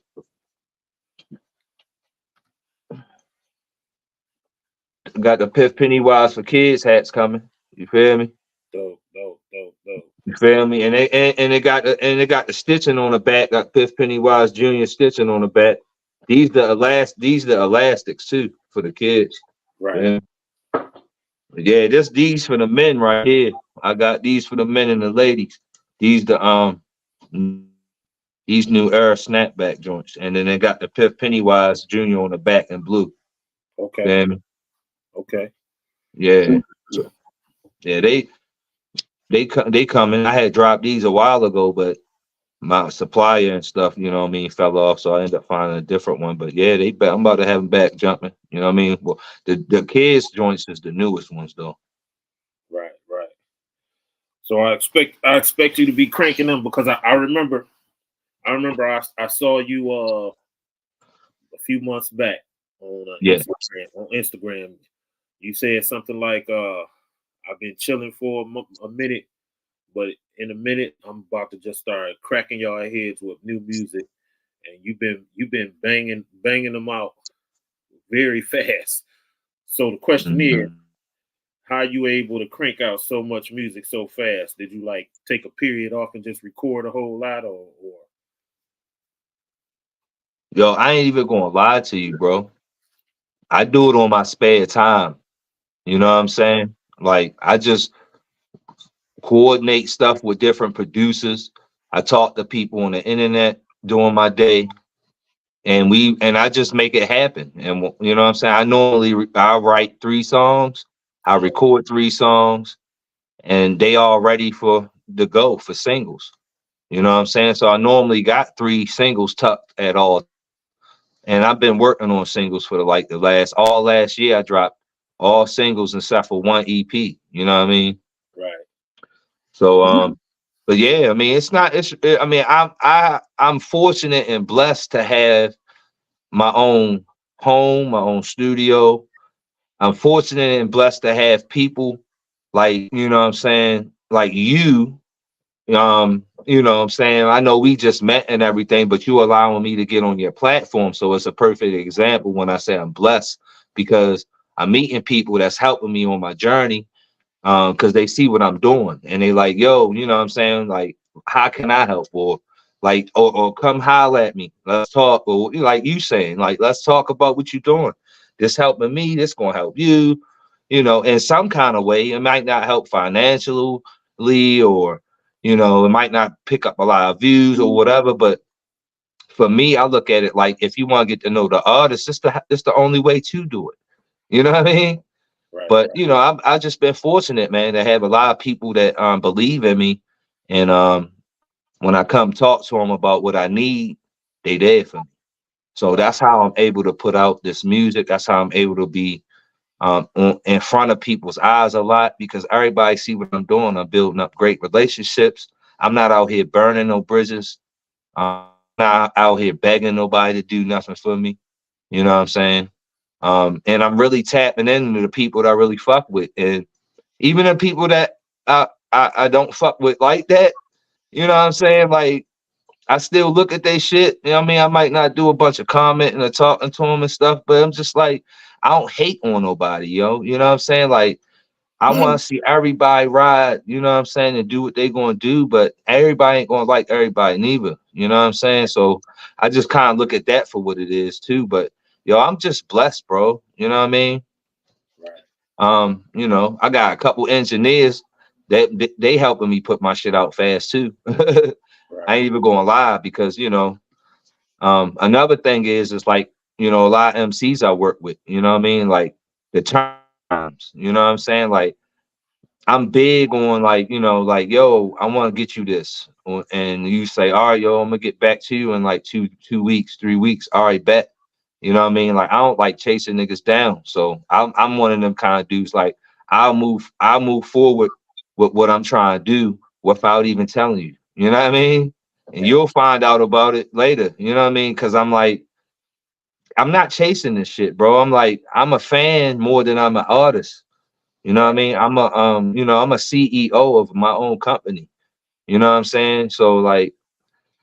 Got the Piff Pennywise for kids hats coming. You feel me? Dope, dope, dope, dope. You feel me? And it got the stitching on the back. Got Piff Pennywise Jr. stitching on the back. These the elastics too for the kids. Right. Yeah, yeah. Just these for the men right here. I got these for the men and the ladies. These these new era snapback joints, and then they got the Piff Pennywise Jr. on the back in blue. Okay. Feel me? Okay. Yeah. So, yeah, they coming. I had dropped these a while ago, but my supplier and stuff, what I mean, fell off, so I ended up finding a different one. But yeah, I'm about to have them back jumping. You know what I mean? Well, the kids joints is the newest ones though. Right. Right. So I expect you to be cranking them because I saw you a few months back on Yeah. Instagram. You said something like I've been chilling for a minute, but in a minute I'm about to just start cracking y'all heads with new music, and you've been banging them out very fast. So the question is, Mhm. how you able to crank out so much music so fast? Did you like take a period off and just record a whole lot, or Yo, I ain't even gonna lie to you, bro. I do it on my spare time. You know what I'm saying? Like I just coordinate stuff with different producers. I talk to people on the internet during my day, and I just make it happen. And you know what I'm saying? I normally I write 3 songs, I record 3 songs, and they all ready for the go for singles. You know what I'm saying? So I normally got 3 singles tucked at all. And I've been working on singles for the last year. I dropped all singles except for one EP. You know what I mean? right? So but yeah, I mean it's not it's I mean I'm fortunate and blessed to have my own home, my own studio. I'm fortunate and blessed to have people like, what I'm saying, like you. What I'm saying, I know we just met and everything, but you allowing me to get on your platform. So it's a perfect example when I say I'm blessed because I'm meeting people that's helping me on my journey. Because they see what I'm doing and they like, yo, you know what I'm saying? Like, how can I help? Or like, or come holler at me. Let's talk. Or like you saying, like, let's talk about what you're doing. This helping me, this gonna help you, in some kind of way. It might not help financially, or it might not pick up a lot of views or whatever. But for me, I look at it like if you want to get to know the artist, it's the only way to do it. You know what I mean? Right. But you know, I've just been fortunate, man, to have a lot of people that believe in me, and when I come talk to them about what I need, they there for me. So Right. that's how I'm able to put out this music. That's how I'm able to be in front of people's eyes a lot, because everybody see what I'm doing. I'm building up great relationships. I'm not out here burning no bridges. Not out here begging nobody to do nothing for me. You know what I'm saying? And I'm really tapping into the people that I really fuck with, and even the people that I don't fuck with like that. You know what I'm saying? Like, I still look at they shit. You know what I mean? I might not do a bunch of commenting or talking to them and stuff, but I'm just like, I don't hate on nobody, yo. You know what I'm saying? Like, I want to see everybody ride, you know what I'm saying, and do what they gonna do, but everybody ain't gonna like everybody neither. You know what I'm saying? So I just kind of look at that for what it is too. But yo, I'm just blessed, bro. You know what I mean? Right. You know, I got a couple engineers that they helping me put my shit out fast too. I Right. ain't even gonna lie, because you know, another thing is like, you know, a lot of MCs I work with, you know what I mean? Like the times, you know what I'm saying? Like, I'm big on, like, you know, like, yo, I want to get you this. And you say, all right, yo, I'm gonna get back to you in like 2 weeks, 3 weeks. All right, bet. You know what I mean? Like, I don't like chasing niggas down. So I'm one of them kind of dudes. Like, I'll move forward with what I'm trying to do without even telling you. You know what I mean? And Right. you'll find out about it later. You know what I mean? Because I'm like, I'm not chasing this shit, bro. I'm like, I'm a fan more than I'm an artist. You know what I Right. mean? You know, I'm a CEO of my own company. You know what I'm saying? So like,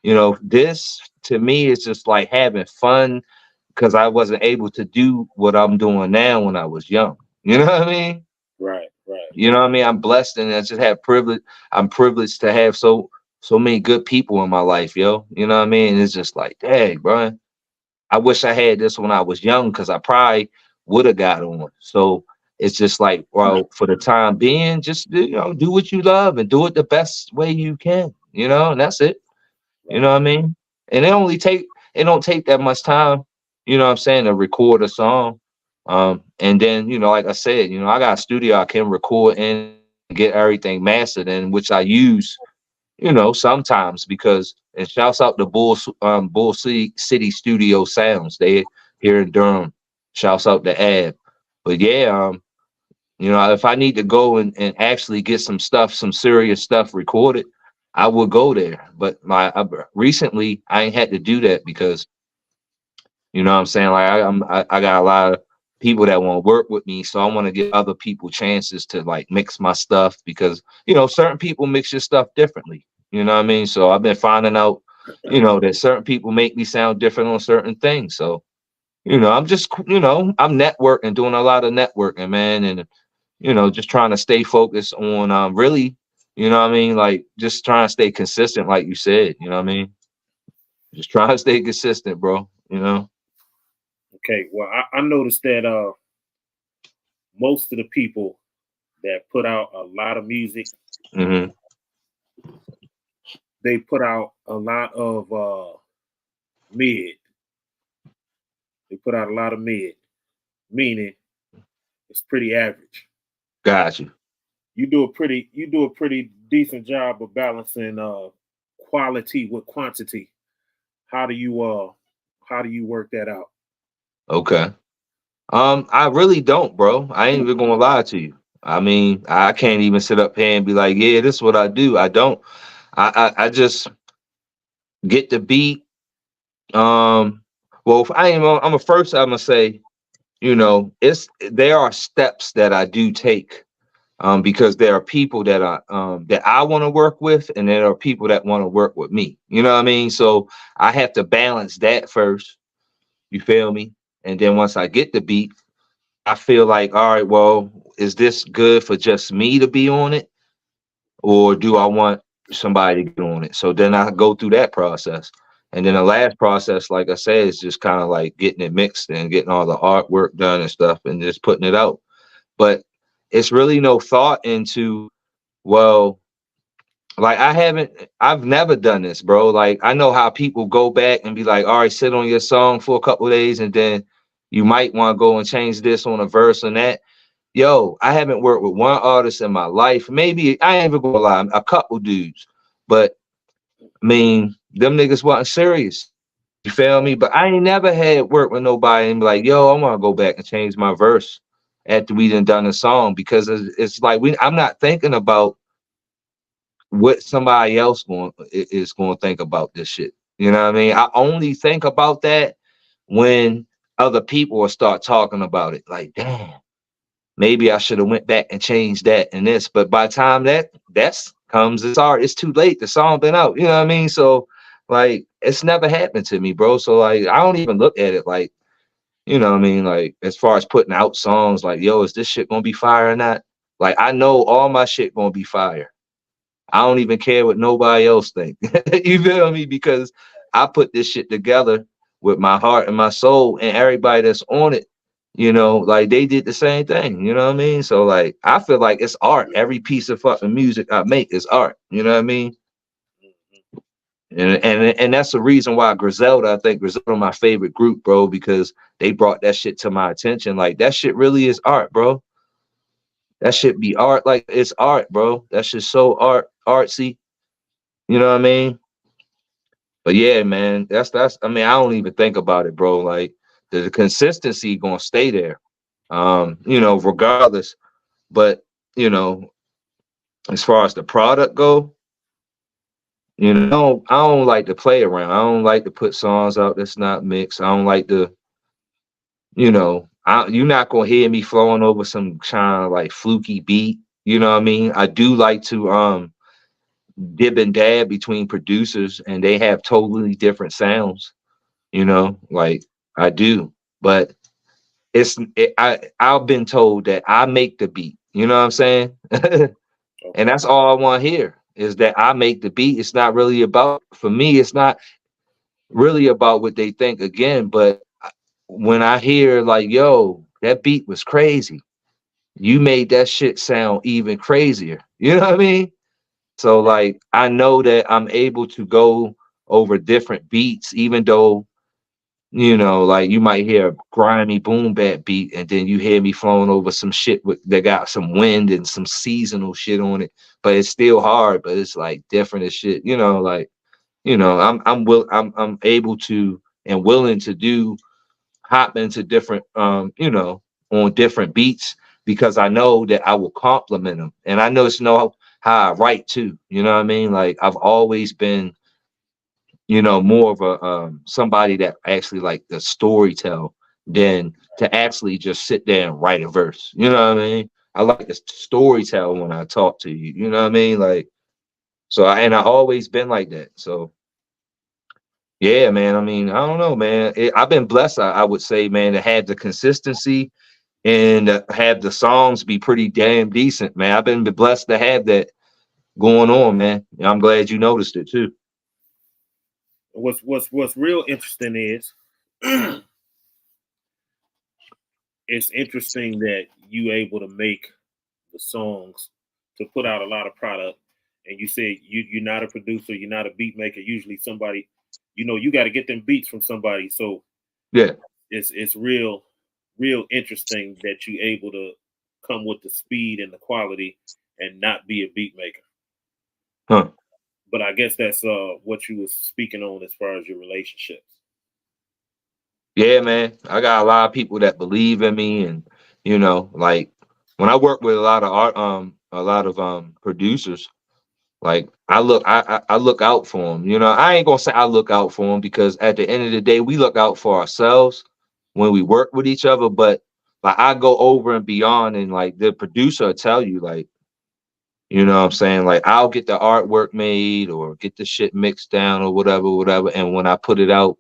you know, this to me is just like having fun, because I wasn't able to do what I'm doing now when I was young. You know what I mean? Right. Right. You know what I mean? I'm blessed, and I just have privilege. I'm privileged to have so many good people in my life, yo. You know what I mean? It's just like, dang, bro. I wish I had this when I was young, because I probably would have got on. So it's just like, well, for the time being, just you know, do what you love and do it the best way you can, you know, and that's it. You know Right. what I mean? And it don't take that much time, you know what I'm saying, to record a song. And then, you know, like I said, you know, I got a studio I can record and get everything mastered in, which I use, you know, sometimes, because and shouts out to Bull City Studio Sounds. They here in Durham. Shouts out to Ab. But yeah, you know, if I need to go and actually get some stuff, some serious stuff recorded, I would go there. But recently I ain't had to do that, because you know what I'm saying, like I got a lot of people that want to work with me, so I want to give other people chances to like mix my stuff, because you know certain people mix your stuff differently. You know what I mean? So I've been finding out, you know, that certain people make me sound different on certain things. So you know, I'm just, you know, I'm networking, doing a lot of networking, man, and you know, just trying to stay focused on really, you know what I mean, like just trying to stay consistent, like you said. You know what I mean? Just trying to stay consistent, bro. You know? Okay. Well, I noticed that most of the people that put out a lot of music, Hmm. they put out a lot of mid. They put out a lot of mid, meaning it's pretty average. Got you. You do a pretty decent job of balancing quality with quantity. How do you work that out? Okay. I really don't, bro. I ain't even gonna lie to you. I mean, I can't even sit up here and be like, yeah, this is what I do. I don't. I just get the beat. Um, well, if I am, I'm a first. I'm gonna say, you know, there are steps that I do take, because there are people that I want to work with, and there are people that want to work with me. You know what I mean? So I have to balance that first. You feel me? And then once I get the beat, I feel like, all right, well, is this good for just me to be on it, or do I want somebody to get on it? So then I go through that process. And then the last process, like I said, is just kind of like getting it mixed and getting all the artwork done and stuff and just putting it out. But it's really no thought into, well, like I've never done this, bro. Like I know how people go back and be like, all right, sit on your song for a couple of days, and then you might want to go and change this on a verse and that. yo, I haven't worked with one artist in my life. Maybe I ain't even gonna lie, a couple dudes, but I mean, them niggas wasn't serious. You feel me? But I ain't never had work with nobody and be like, yo, I want to go back and change my verse after we done a song, because it's like I'm not thinking about what somebody else is going to think about this shit. You know what I mean? I only think about that when other people will start talking about it. Like, damn, maybe I should have went back and changed that and this. But by the time that's comes, it's already, it's too late. The song been out. You know what I mean? So like, it's never happened to me, bro. So like, I don't even look at it like, you know what I mean? Like, as far as putting out songs, like, yo, is this shit gonna be fire or not? Like, I know all my shit gonna be fire. I don't even care what nobody else think. You feel me? Because I put this shit together with my heart and my soul, and everybody that's on it, you know, like they did the same thing. You know what I mean? So like, I feel like it's art. Every piece of fucking music I make is art. You know what I mean? And that's the reason why Griselda, I think Griselda my favorite group, bro, because they brought that shit to my attention. Like, that shit really is art, bro. That shit be art. Like, it's art, bro. That shit's so artsy. You know what I mean? But yeah, man, that's I mean, I don't even think about it, bro. Like, the consistency gonna stay there. You know, regardless. But, you know, as far as the product go, you know, I don't like to play around. I don't like to put songs out that's not mixed. I don't like to, you know, you're not gonna hear me flowing over some kind of like fluky beat. You know what I mean? I do like to dib and dab between producers, and they have totally different sounds. You know, like, I do, but I've been told that I make the beat. You know what I'm saying? And that's all I want to hear, is that I make the beat. It's not really about, for me, it's not really about what they think again. But when I hear like, yo, that beat was crazy, you made that shit sound even crazier. You know what I mean? So like, I know that I'm able to go over different beats, even though, you know, like, you might hear a grimy boom bap beat, and then you hear me flowing over some shit that got some wind and some seasonal shit on it, but it's still hard, but it's like different as shit. You know, like, you know, I'm able to and willing to do hop into different you know, on different beats, because I know that I will compliment them, and I know how I write too. You know what I mean? Like, I've always been, you know, more of a somebody that actually like the storytell than to actually just sit there and write a verse. You know what I mean? I like to storytell when I talk to you. You know what I mean? Like, so I always been like that. So yeah, man. I mean, I don't know, man. I've been blessed, I would say, man, to have the consistency and have the songs be pretty damn decent, man. I've been blessed to have that going on, man. I'm glad you noticed it too. What's real interesting is it's interesting that you able to make the songs to put out a lot of product. And you say you're not a producer, you're not a beat maker. Usually somebody, you know, you got to get them beats from somebody. So Yeah. it's real interesting that you able to come with the speed and the quality and not be a beat maker. Huh. But I guess that's what you was speaking on as far as your relationships. Yeah, man. I got a lot of people that believe in me, and, you know, like, when I work with a lot of producers, like, I look out for them. You know, I ain't gonna say I look out for them, because at the end of the day, we look out for ourselves when we work with each other. But like, I go over and beyond, and like, the producer will tell you, like, you know what I'm saying? Like, I'll get the artwork made or get the shit mixed down or whatever. And when I put it out,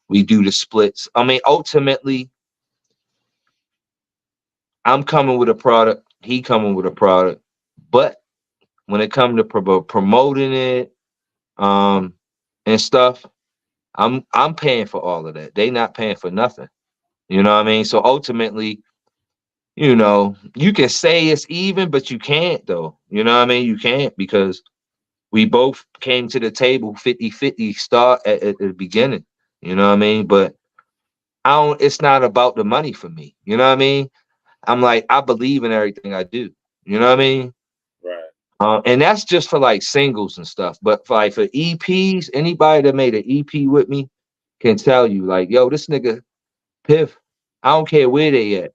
we do the splits. I mean, ultimately, I'm coming with a product, he coming with a product. But when it comes to promoting it, and stuff, I'm paying for all of that. They not paying for nothing. You know what I mean? So ultimately, you know, you can say it's even, but you can't though. You know what I mean? You can't, because we both came to the table 50-50 start at the beginning. You know what I mean? But it's not about the money for me. You know what I mean? I'm like, I believe in everything I do. You know what I mean? Right. And that's just for like singles and stuff. But for like for EPs, anybody that made an EP with me can tell you, like, yo, this nigga Piff, I don't care where they at.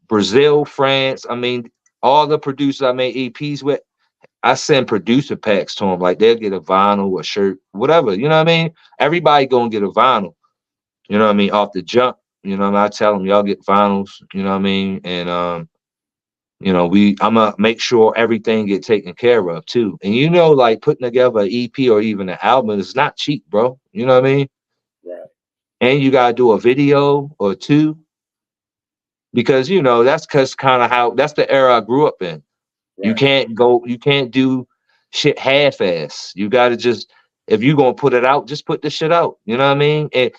Brazil, France. I mean, all the producers I made EPs with, I send producer packs to them. Like they'll get a vinyl, a shirt, whatever. You know what I mean? Everybody gonna get a vinyl. You know what I mean? Off the jump. You know what I mean? I tell them y'all get vinyls. You know what I mean? And you know, I'm gonna make sure everything get taken care of too. And you know, like putting together an EP or even an album is not cheap, bro. You know what I mean? Right. And you gotta do a video or two because you know that's cause kind of how that's the era I grew up in. Right. You can't do shit half-ass. You gotta just if you gonna put it out, just put the shit out. You know what I mean? It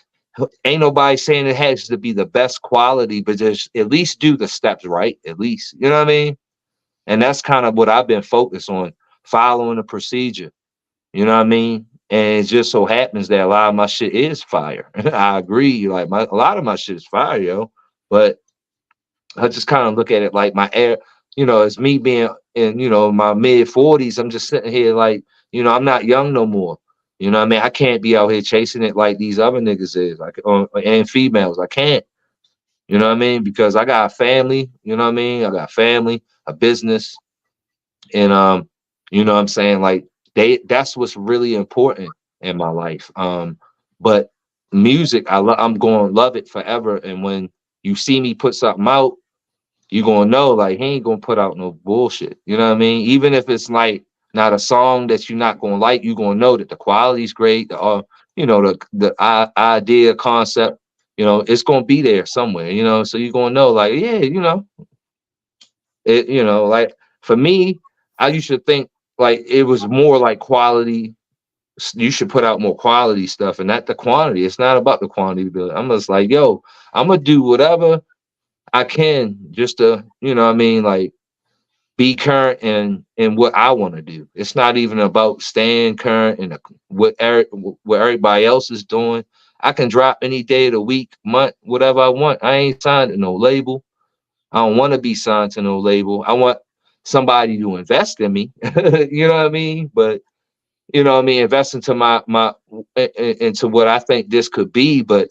ain't nobody saying it has to be the best quality, but just at least do the steps right, at least. You know what I mean? And that's kind of what I've been focused on, following the procedure. You know what I mean? And it just so happens that a lot of my shit is fire. I agree. Like a lot of my shit is fire, yo. But I just kind of look at it like my air, you know, it's me being in, you know, my mid 40s. I'm just sitting here like, you know, I'm not young no more. You know what I mean? I can't be out here chasing it like these other niggas is, like and females. I can't. You know what I mean? Because I got a family, you know what I mean? I got a family, a business, and you know what I'm saying? Like that's what's really important in my life. But music, I'm going to love it forever. And when you see me put something out, you're gonna know like he ain't gonna put out no bullshit. You know what I mean? Even if it's like not a song that you're not gonna like, you're gonna know that the quality's great, you know, idea, concept, you know, it's gonna be there somewhere, you know. So you're gonna know, like, yeah, you know, it, you know, like for me, I used to think like it was more like quality. You should put out more quality stuff and not the quantity. It's not about the quantity, but I'm just like, yo, I'm gonna do whatever I can just to, you know what I mean, like be current in what I want to do. It's not even about staying current and what everybody else is doing. I can drop any day of the week, month, whatever I want. I ain't signed to no label. I don't want to be signed to no label. I want somebody to invest in me. You know what I mean? But you know what I mean, invest into into what I think this could be. But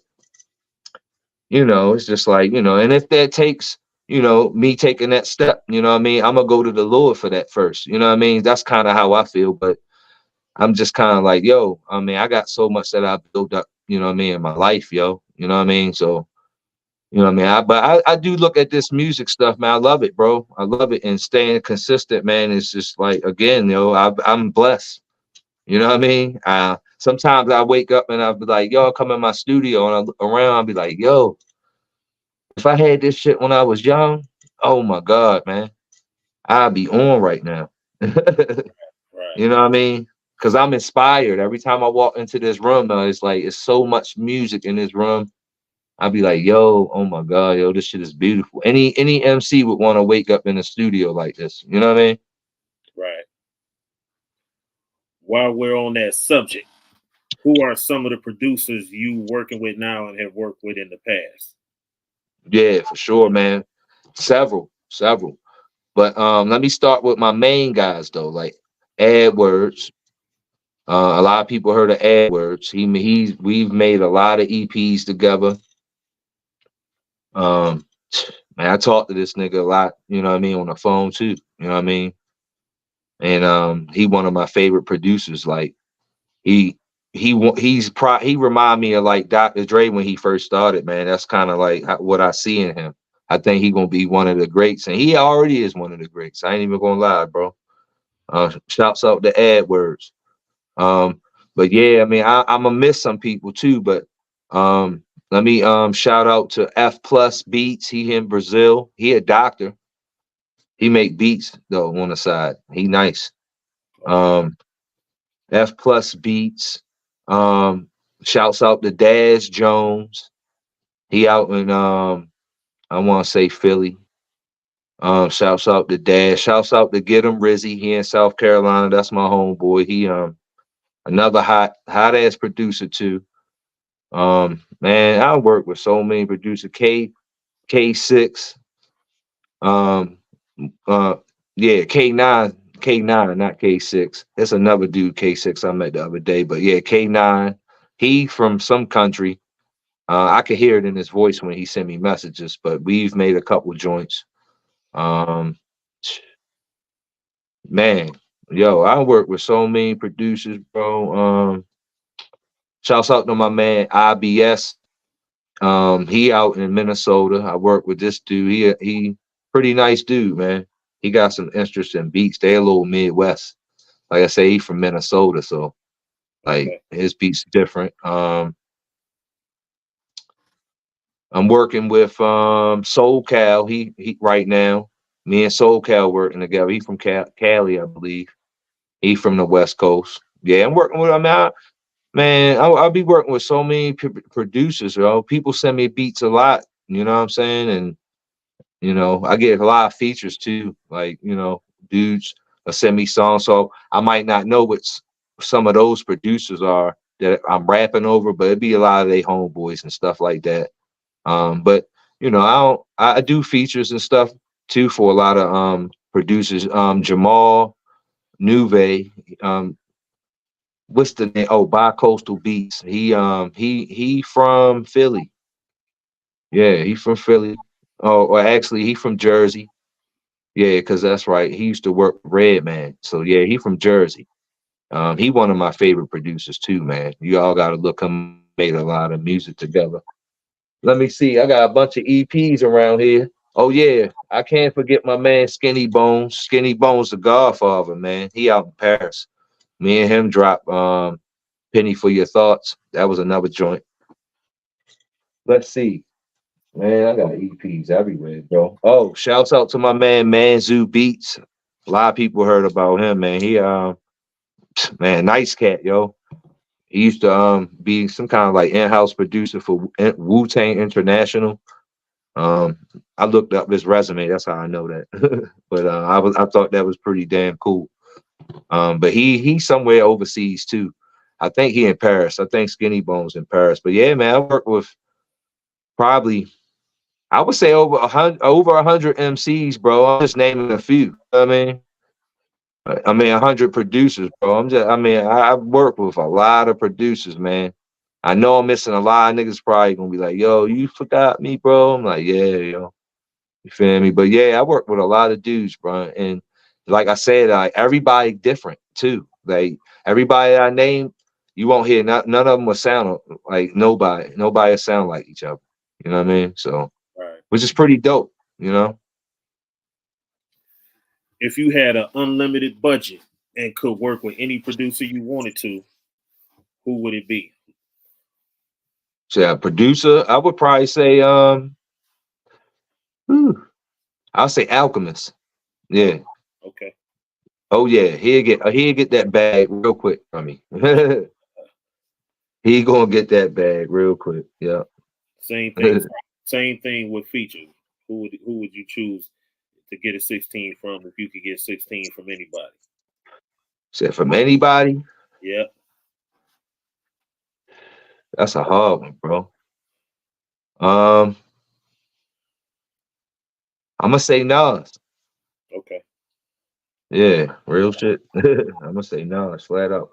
you know, it's just like, you know, and if that takes, you know, me taking that step, you know what I mean, I'm gonna go to the Lord for that first. You know what I mean? That's kind of how I feel. But I'm just kind of like, yo, I mean, I got so much that I built up, you know what I mean, in my life, yo. You know what I mean? So, you know what I mean? I do look at this music stuff, man. I love it, bro. I love it. And staying consistent, man, is just like, again, yo, I'm blessed. You know what I mean? Sometimes I wake up and I'll be like, yo, I'll come in my studio and I look around, I'll be like, yo, if I had this shit when I was young, oh my God, man, I'd be on right now. Right. You know what I mean? Because I'm inspired. Every time I walk into this room, it's like it's so much music in this room. I'd be like, yo, oh my God, yo, this shit is beautiful. Any MC would want to wake up in a studio like this. You know what I mean? Right. While we're on that subject, who are some of the producers you working with now and have worked with in the past? Yeah, for sure, man. Several. But let me start with my main guys though, like AdWords. A lot of people heard of AdWords. We've made a lot of EPs together. Um, man, I talk to this nigga a lot, you know what I mean, on the phone too. You know what I mean? And he one of my favorite producers. Like he he remind me of like Dr. Dre when he first started, man. That's kind of like what I see in him. I think he gonna be one of the greats, and he already is one of the greats. I ain't even gonna lie, bro. Shouts out to AdWords. Um, but yeah, I mean, I'm gonna miss some people too. But let me shout out to F Plus Beats. He in Brazil. He a doctor. He make beats though on the side. He nice. Okay. Um, F Plus Beats. Um, Shouts out to Daz Jones. He out in I want to say Philly. Shouts out to Daz. Shouts out to Get Him Rizzy. He in South Carolina. That's my homeboy. He another hot ass producer too. Man, I work with so many producers. K6. Um, yeah, K9, not K6. That's another dude, K6, I met the other day. But yeah, K9, he from some country. I could hear it in his voice when he sent me messages, but we've made a couple joints. Um, man, yo, I work with so many producers, bro. Shouts out to my man IBS. He out in Minnesota. I work with this dude. He pretty nice dude, man. He got some interesting beats. They a little Midwest. Like I say, he from Minnesota, so like Okay. his beats different. I'm working with SoulCal. He right now. Me and SoulCal working together. He from Cali, I believe. He from the West Coast. Yeah, I'm working with him out. Man, I'll be working with so many producers, yo. People send me beats a lot, you know what I'm saying? And I get a lot of features too. Like, dudes send me songs. So I might not know what some of those producers are that I'm rapping over, but it'd be a lot of they homeboys and stuff like that. But I do features and stuff too for a lot of producers. Jamal Nuve, what's the name? Oh, Bi-Coastal Beats. He from Philly. Yeah, he from Philly. Oh, or actually he from Jersey. Yeah, because that's right. He used to work with Redman. So yeah, he from Jersey. He one of my favorite producers too, man. You all gotta look him made a lot of music together. Let me see. I got a bunch of EPs around here. Oh yeah, I can't forget my man Skinny Bones. Skinny Bones, the Godfather, man. He out in Paris. Me and him dropped Penny for Your Thoughts. That was another joint. Let's see. Man, I got EPs everywhere, bro. Oh, shouts out to my man Manzu Beats. A lot of people heard about him, man. He man, nice cat, yo. He used to be some kind of like in-house producer for Wu-Tang International. Um, I looked up his resume. That's how I know that. But I thought that was pretty damn cool. But he's somewhere overseas too. I think he in Paris. I think Skinny Bones in Paris. But yeah, man, I work with probably I would say over 100 MCs, bro. I'm just naming a few. I mean 100 producers, bro. I work with a lot of producers, man. I know I'm missing a lot of niggas probably gonna be like, yo, you forgot me, bro. I'm like, yeah, yo. You feel me? But yeah, I work with a lot of dudes, bro. And like I said, everybody different too. Like everybody I name, you won't hear none of them will sound like nobody. Nobody will sound like each other. You know what I mean? So, Right. which is pretty dope. You know. If you had an unlimited budget and could work with any producer you wanted to, who would it be? So yeah, producer, I would probably say whew, I'll say Alchemist. Oh, Yeah. okay. Oh yeah, he'll get that bag real quick from me. He gonna get that bag real quick. Yeah. Same thing. Same thing with features. Who would you choose to get a 16 from if you could get 16 from anybody? Said from anybody, Yeah. that's a hard one, bro. Um, I'm gonna say Nas. Okay. Yeah, real shit. I'm gonna say Nas, flat out.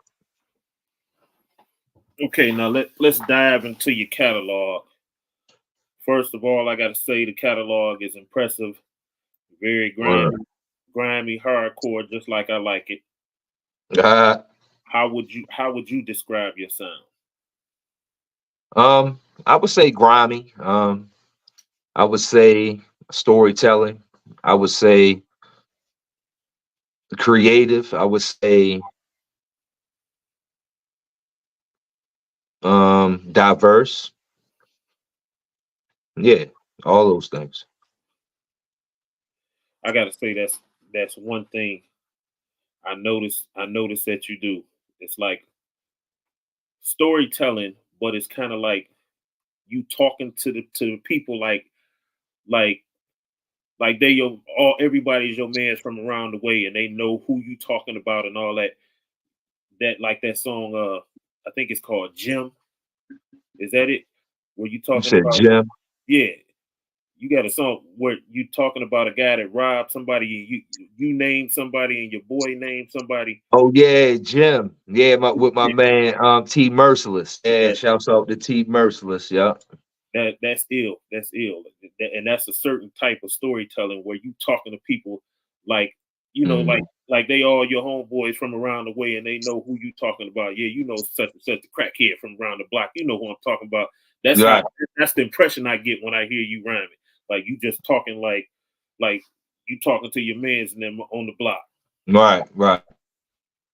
Okay. Now let's dive into your catalog. First of all, I got to say the catalog is impressive. Very Word. grimy, hardcore, just like I like it. Uh, How would you describe your sound? I would say grimy. I would say storytelling. I would say creative. I would say diverse. Yeah, all those things. I got to say that's one thing I noticed that you do. It's like storytelling, but it's kind of like you talking to the people like like they your all everybody's your man from around the way and they know who you talking about and all that. That like that song I think it's called Jim. Is that it? Where you You talking said about Jim. yeah. You got a song where you talking about a guy that robbed somebody. You name somebody, and your boy named somebody. Oh yeah, Jim. Yeah, with my Yeah, man T Merciless. Yeah, that shouts out to T Merciless. Yeah. that's ill. That's ill, and that's a certain type of storytelling where you talking to people like Mm. like they all your homeboys from around the way, and they know who you talking about. Yeah, you know such and such the crackhead from around the block. You know who I'm talking about. That's how. Right, That's the impression I get when I hear you rhyming. Like you just talking like you talking to your mans and them on the block. right.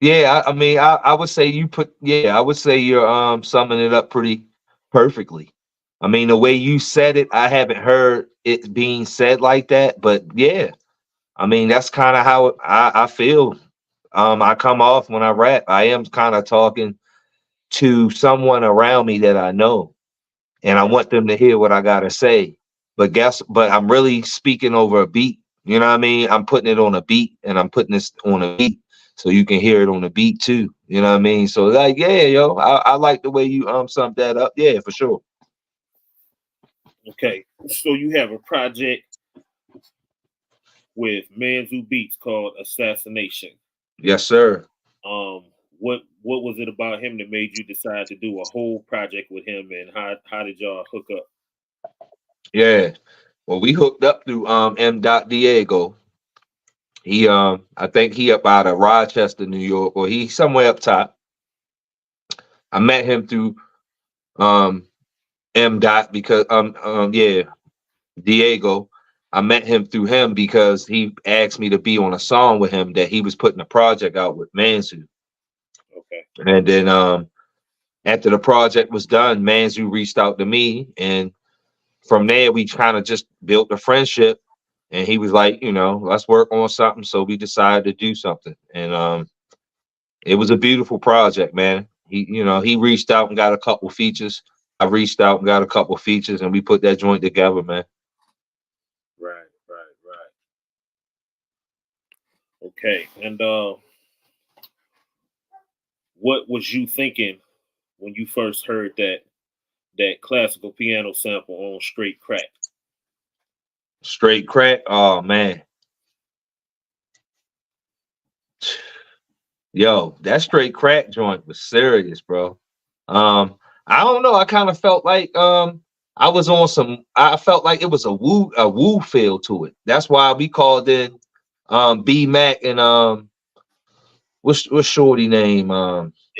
Yeah, I mean, I would say I would say you're summing it up pretty perfectly. I mean, the way you said it, I haven't heard it being said like that, but yeah, I mean, that's kind of how I feel. I come off when I rap. I am kind of talking to someone around me that I know, and I Right. want them to hear what I gotta say. But I'm really speaking over a beat. You know what I mean? I'm putting it on a beat, and I'm putting this on a beat so you can hear it on the beat too. You know what I mean? So like, yeah, yo, I like the way you summed that up. Yeah, for sure. Okay. So you have a project with Manzu Beats called Assassination. Yes, sir. Um, what was it about him that made you decide to do a whole project with him, and how did y'all hook up? Yeah. Well, we hooked up through M. Diego. He I think he up out of Rochester, New York, or he somewhere up top. I met him through um M. Dot because yeah, Diego. I met him through him because he asked me to be on a song with him that he was putting a project out with Mansu. Okay. And then after the project was done, Mansu reached out to me, and from there we kind of just built a friendship. And he was like, let's work on something. So we decided to do something, and it was a beautiful project, man. He reached out and got a couple features. I reached out and got a couple features, and we put that joint together, man. Right. Okay. And what was you thinking when you first heard that classical piano sample on Straight Crack? Straight crack. Oh man. Yo, that straight crack joint was serious, bro. Um, I don't know. I kind of felt like I was on some. I felt like it was a woo feel to it. That's why we called it B Mac and what's Shorty name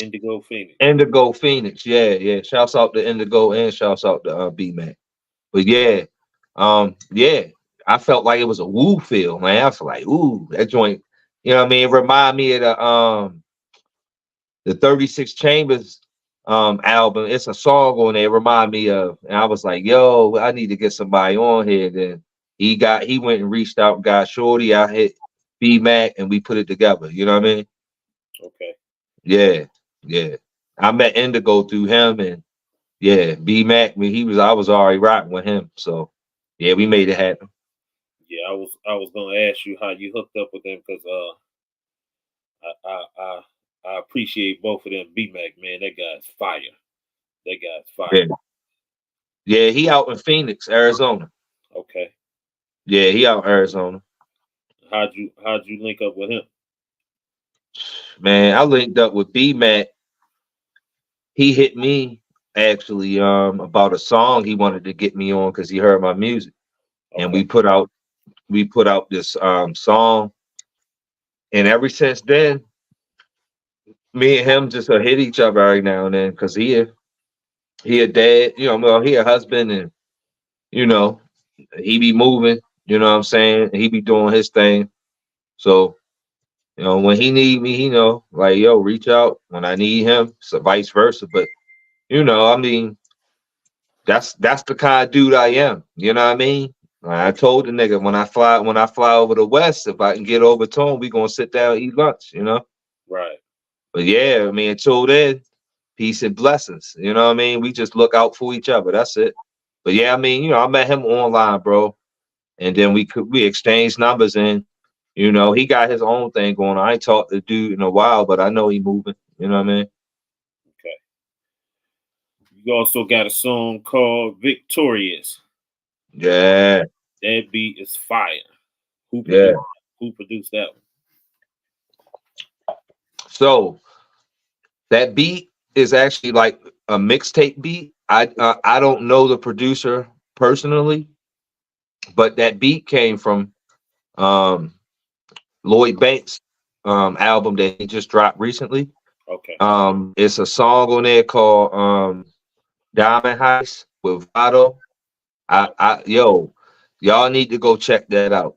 Indigo Phoenix. Indigo Phoenix. Yeah. Shouts out to Indigo and shouts out to B Mac. But yeah. I felt like it was a woo feel, man. I was like, ooh, that joint. You know what I mean? It remind me of the 36 Chambers album. It's a song on there, remind me of, and I was like, yo, I need to get somebody on here. Then he went and reached out and got Shorty. I hit B Mac and we put it together. You know what I mean? Okay. Yeah. I met Indigo through him, and yeah, B Mac, when I was already rocking with him. So yeah, we made it happen. Yeah, I was gonna ask you how you hooked up with them because I appreciate both of them. B Mac, man, that guy's fire. That guy's fire. Yeah. Yeah, he out in Phoenix, Arizona. Okay. Yeah, he out in Arizona. How'd you link up with him? Man, I linked up with B Mac. He hit me actually about a song he wanted to get me on because he heard my music. And Okay. we put out this song. And ever since then, me and him just hit each other every now and then because he a dad, well, he a husband, and you know, he be moving, you know what I'm saying? He be doing his thing. So, when he need me, like, yo, reach out when I need him. So vice versa. But I mean, that's the kind of dude I am. You know what I mean? I told the nigga when I fly over the West, if I can get over to him, we gonna sit down and eat lunch. Right. But yeah, I mean, until then, peace and blessings. You know what I mean? We just look out for each other. That's it. But yeah, I mean, I met him online, bro. And then we exchanged numbers, and he got his own thing going on. I ain't talked to the dude in a while, but I know he moving. You know what I mean? Okay. You also got a song called Victorious. Yeah, That beat is fire. Who yeah. produced? Who produced that one? So that beat is actually like a mixtape beat. I don't know the producer personally, but that beat came from um Lloyd Banks album that he just dropped recently. Okay. It's a song on there called Diamond Heist with Vado. Yo, y'all need to go check that out.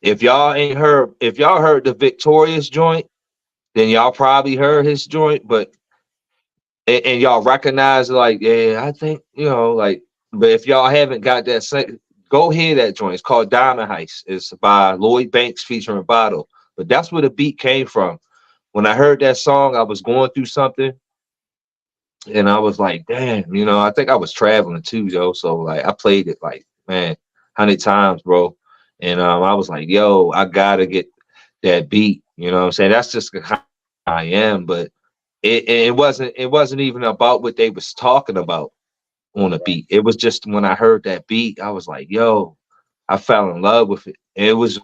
If y'all heard the Victorious joint, then y'all probably heard his joint, but and y'all recognize like, yeah, I think, like, but if y'all haven't got that go hear that joint. It's called Diamond Heist. It's by Lloyd Banks featuring Vado. But that's where the beat came from. When I heard that song, I was going through something and I was like, damn, I think I was traveling too, yo. So like I played it like, man, 100 times, bro. And I was like, yo, I gotta get that beat. You know what I'm saying? That's just how I am. But it wasn't even about what they was talking about on the beat. It was just when I heard that beat, I was like, yo, I fell in love with it. And it was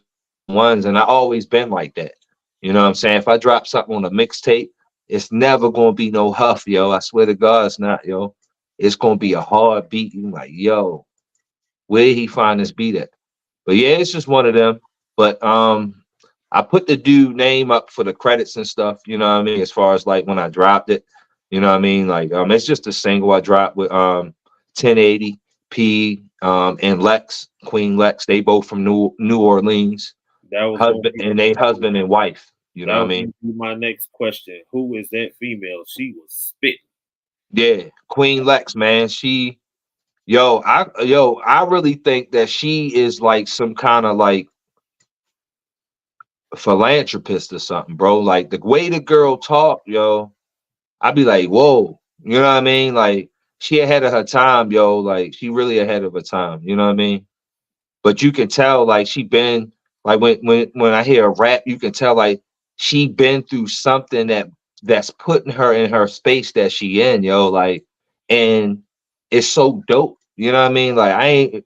ones, and I always been like that. You know what I'm saying? If I drop something on a mixtape, it's never gonna be no huff, yo. I swear to God, it's not, yo. It's gonna be a hard beat. You like, yo, where he find this beat at? But yeah, it's just one of them. But I put the dude name up for the credits and stuff, you know what I mean? As far as like when I dropped it, you know what I mean? Like it's just a single I dropped with 1080 P and Lex, Queen Lex. They both from New Orleans. That was gonna Husband be and they husband and wife, you know that what I was mean? gonna be my next question. Who is that female? She was spitting. Yeah, Queen Lex, man. I really think that she is like some kind of like philanthropist or something, bro. Like the way the girl talk, yo, I'd be like, whoa, you know what I mean? Like she ahead of her time, yo. Like she really ahead of her time, you know what I mean? But you can tell, like she been like when I hear a rap, you can tell like she been through something that's putting her in her space that she in, yo. Like, and it's so dope, you know what I mean? Like I ain't,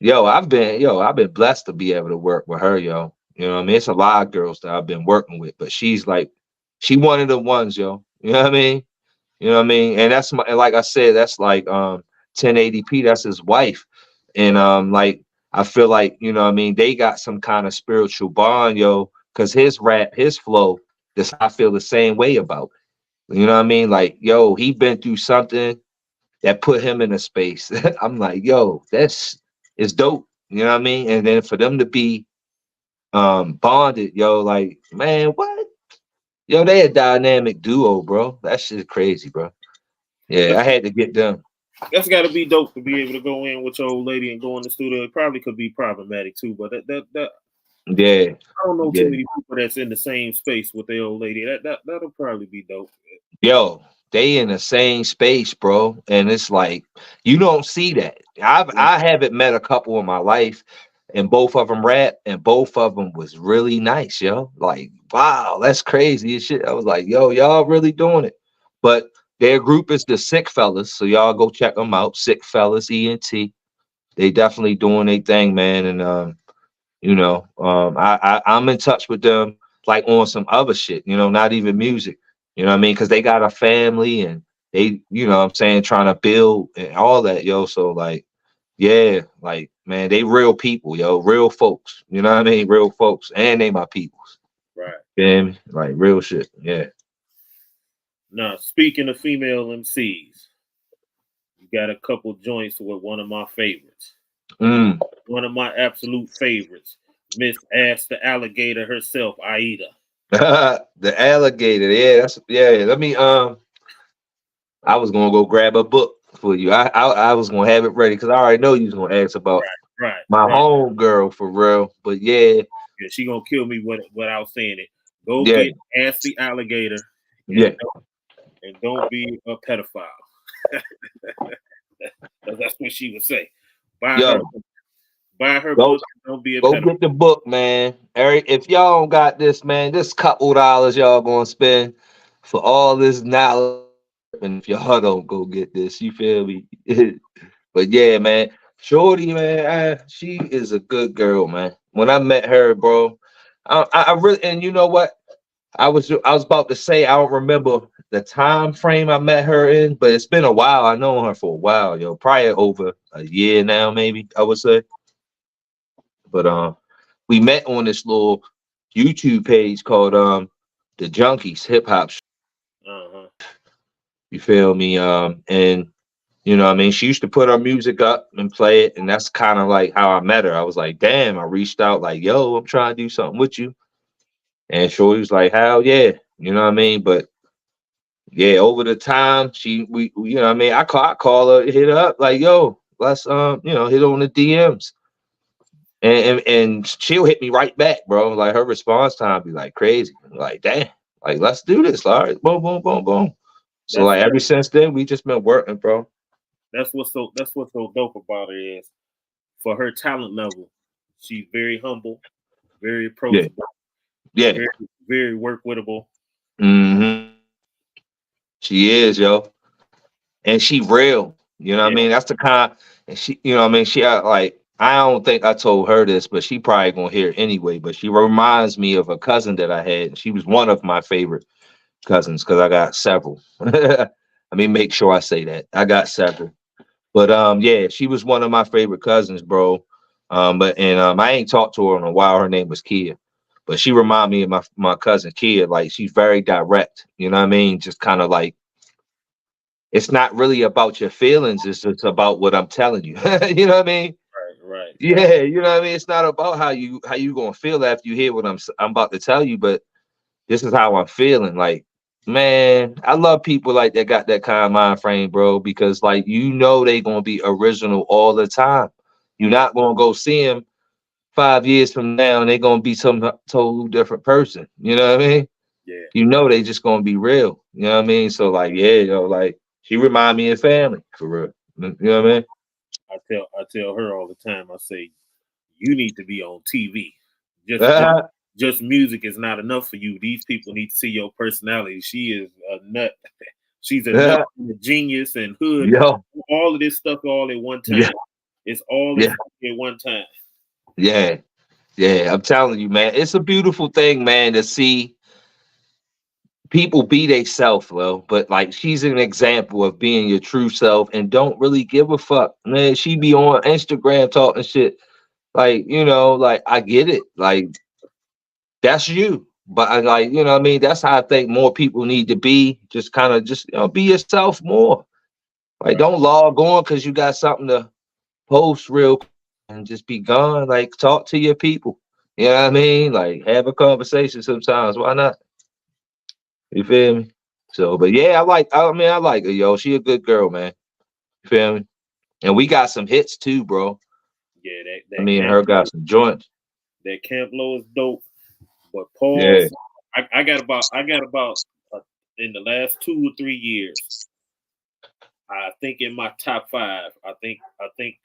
I've been blessed to be able to work with her, yo. You know what I mean? It's a lot of girls that I've been working with, but she's like, she one of the ones, yo. You know what I mean? You know what I mean? And that's my, and like I said, that's like 1080p, that's his wife. And Right. like I feel like, you know what I mean, they got some kind of spiritual bond, yo, because his rap, his flow, this I feel the same way about. You know what I mean? Like, yo, he been through something that put him in a space. I'm like, yo, that's it's dope. You know what I mean? And then for them to be bonded, yo, like, man, what? Yo, they a dynamic duo, bro. That shit crazy, bro. Yeah, That's I had to get them. that's got to be dope to be able to go in with your old lady and go in the studio. It probably could be problematic too, but that Yeah, I don't know too yeah. many people that's in the same space with their old lady. That'll probably be dope. Yo, they in the same space, bro. And it's like you don't see that. I haven't met a couple in my life, and both of them rap, and both of them was really nice, yo. Like, wow, that's crazy as shit. I was like, yo, y'all really doing it. But their group is the Sick Fellas, so y'all go check them out. Sick Fellas, ENT. They definitely doing their thing, man. And I'm in touch with them like on some other shit, not even music, you know what I mean? Because they got a family and they, what I'm saying, trying to build and all that, yo. So like, yeah, like man, they real people, yo, real folks, you know what I mean? Real folks, and they my peoples. Right. Feel me? Like real shit. Yeah. Now, speaking of female MCs, you got a couple joints with one of my favorites. Mm. One of my absolute favorites, Miss Ass the Alligator herself, Aida. The alligator, yeah, Let me I was gonna go grab a book for you. I was gonna have it ready because I already know you was gonna ask about Right, my right. home girl for real. But yeah, Yeah, she gonna kill me without saying it. Go yeah, get Ass the Alligator yeah. and don't be a pedophile. That's what she would say. Buy her Yo, buy her go book and don't be a go pedophile. get the book, man. Eric, if y'all don't got this, man, this couple dollars y'all gonna spend for all this knowledge. And if y'all don't go get this, you feel me? But yeah, man. Shorty, man, she is a good girl, man. When I met her, bro, I really, and you know what? I was about to say I don't remember the time frame I met her in, but it's been a while. I known her for a while, yo, probably over a year now, maybe I would say. But we met on this little YouTube page called the Junkies Hip Hop. Uh-huh. You feel me? And you know, what I mean, she used to put her music up and play it, and that's kind of like how I met her. I was like, damn, I reached out like, yo, I'm trying to do something with you, and Shorty was like, hell yeah, you know what I mean? But yeah, over the time, you know what I mean, I call her, hit her up like, yo, let's you know, hit on the DMs. And she'll hit me right back, bro. Like her response time be like crazy. Like, damn, like let's do this. All right, boom, boom, boom, boom. So That's like ever since then, we just been working, bro. that's what's so dope about her is for her talent level, she's very humble, very Yeah, approachable, yeah. very very work withable. Hmm. She is, yo. And she real. You know what I Yeah, mean? That's the kind and she, you know what I mean? She like I don't think I told her this, but she probably gonna hear it anyway. But she reminds me of a cousin that I had. She was one of my favorite cousins because I got several. Let me make sure I say that. I got several. But yeah, she was one of my favorite cousins, bro. But I ain't talked to her in a while. Her name was Kia. But she reminded me of my cousin Kia. Like she's very direct. You know what I mean? Just kind of like it's not really about your feelings, it's just about what I'm telling you. You know what I mean? right. Yeah, you know what I mean? It's not about how you gonna feel after you hear what I'm about to tell you, but this is how I'm feeling. Like, man, I love people like that got that kind of mind frame, bro, because like you know they gonna be original all the time. You're not gonna go see them 5 years from now and they're gonna be some total different person. You know what I mean? Yeah, You know they just gonna be real. You know what I mean? So like, yeah, yo, like she remind me of family for real. You know what I mean? I tell her all the time. I say you need to be on TV. Just music is not enough for you. These people need to see your personality. She is a nut. She's a nut, and a genius, and hood. Yo, All of this stuff all at one yeah, time. It's all yeah, at one time. yeah, yeah. I'm telling you, man, it's a beautiful thing, man, to see people be they self, well, but like she's an example of being your true self and don't really give a fuck. Man, she be on Instagram talking shit. Like, you know, like I get it. Like that's you. But I like, you know what I mean? That's how I think more people need to be. Just kind of just, you know, be yourself more. Like Right. don't log on because you got something to post real quick and just be gone. Like talk to your people. You know what I mean? Like have a conversation sometimes. Why not? You feel me? So, but yeah, I like her, yo. She a good girl, man. You feel me? And we got some hits too, bro. Yeah, that I that mean, camp her got some joints. that camp low is dope. But Yeah. pause. I got about in the last 2 or 3 years. I think in my top five. I think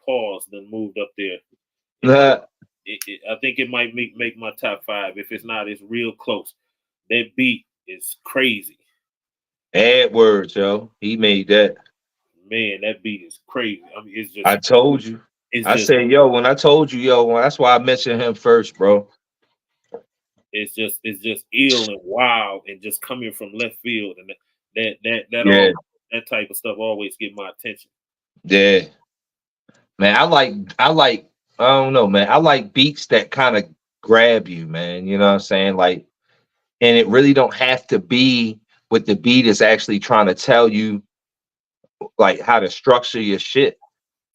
pause then moved up there. It, I think it might make my top five. If it's not, it's real close. That beat is crazy. Edwards, yo. He made that. Man, that beat is crazy. I mean, I told you. it's I just, said, yo, when I told you, yo, well, that's why I mentioned him first, bro. it's just ill and wild and just coming from left field and that all Yeah. that type of stuff always get my attention. Yeah. Man, I don't know, man. I like beats that kind of grab you, man. You know what I'm saying? Like, and it really don't have to be what the beat is actually trying to tell you, like how to structure your shit.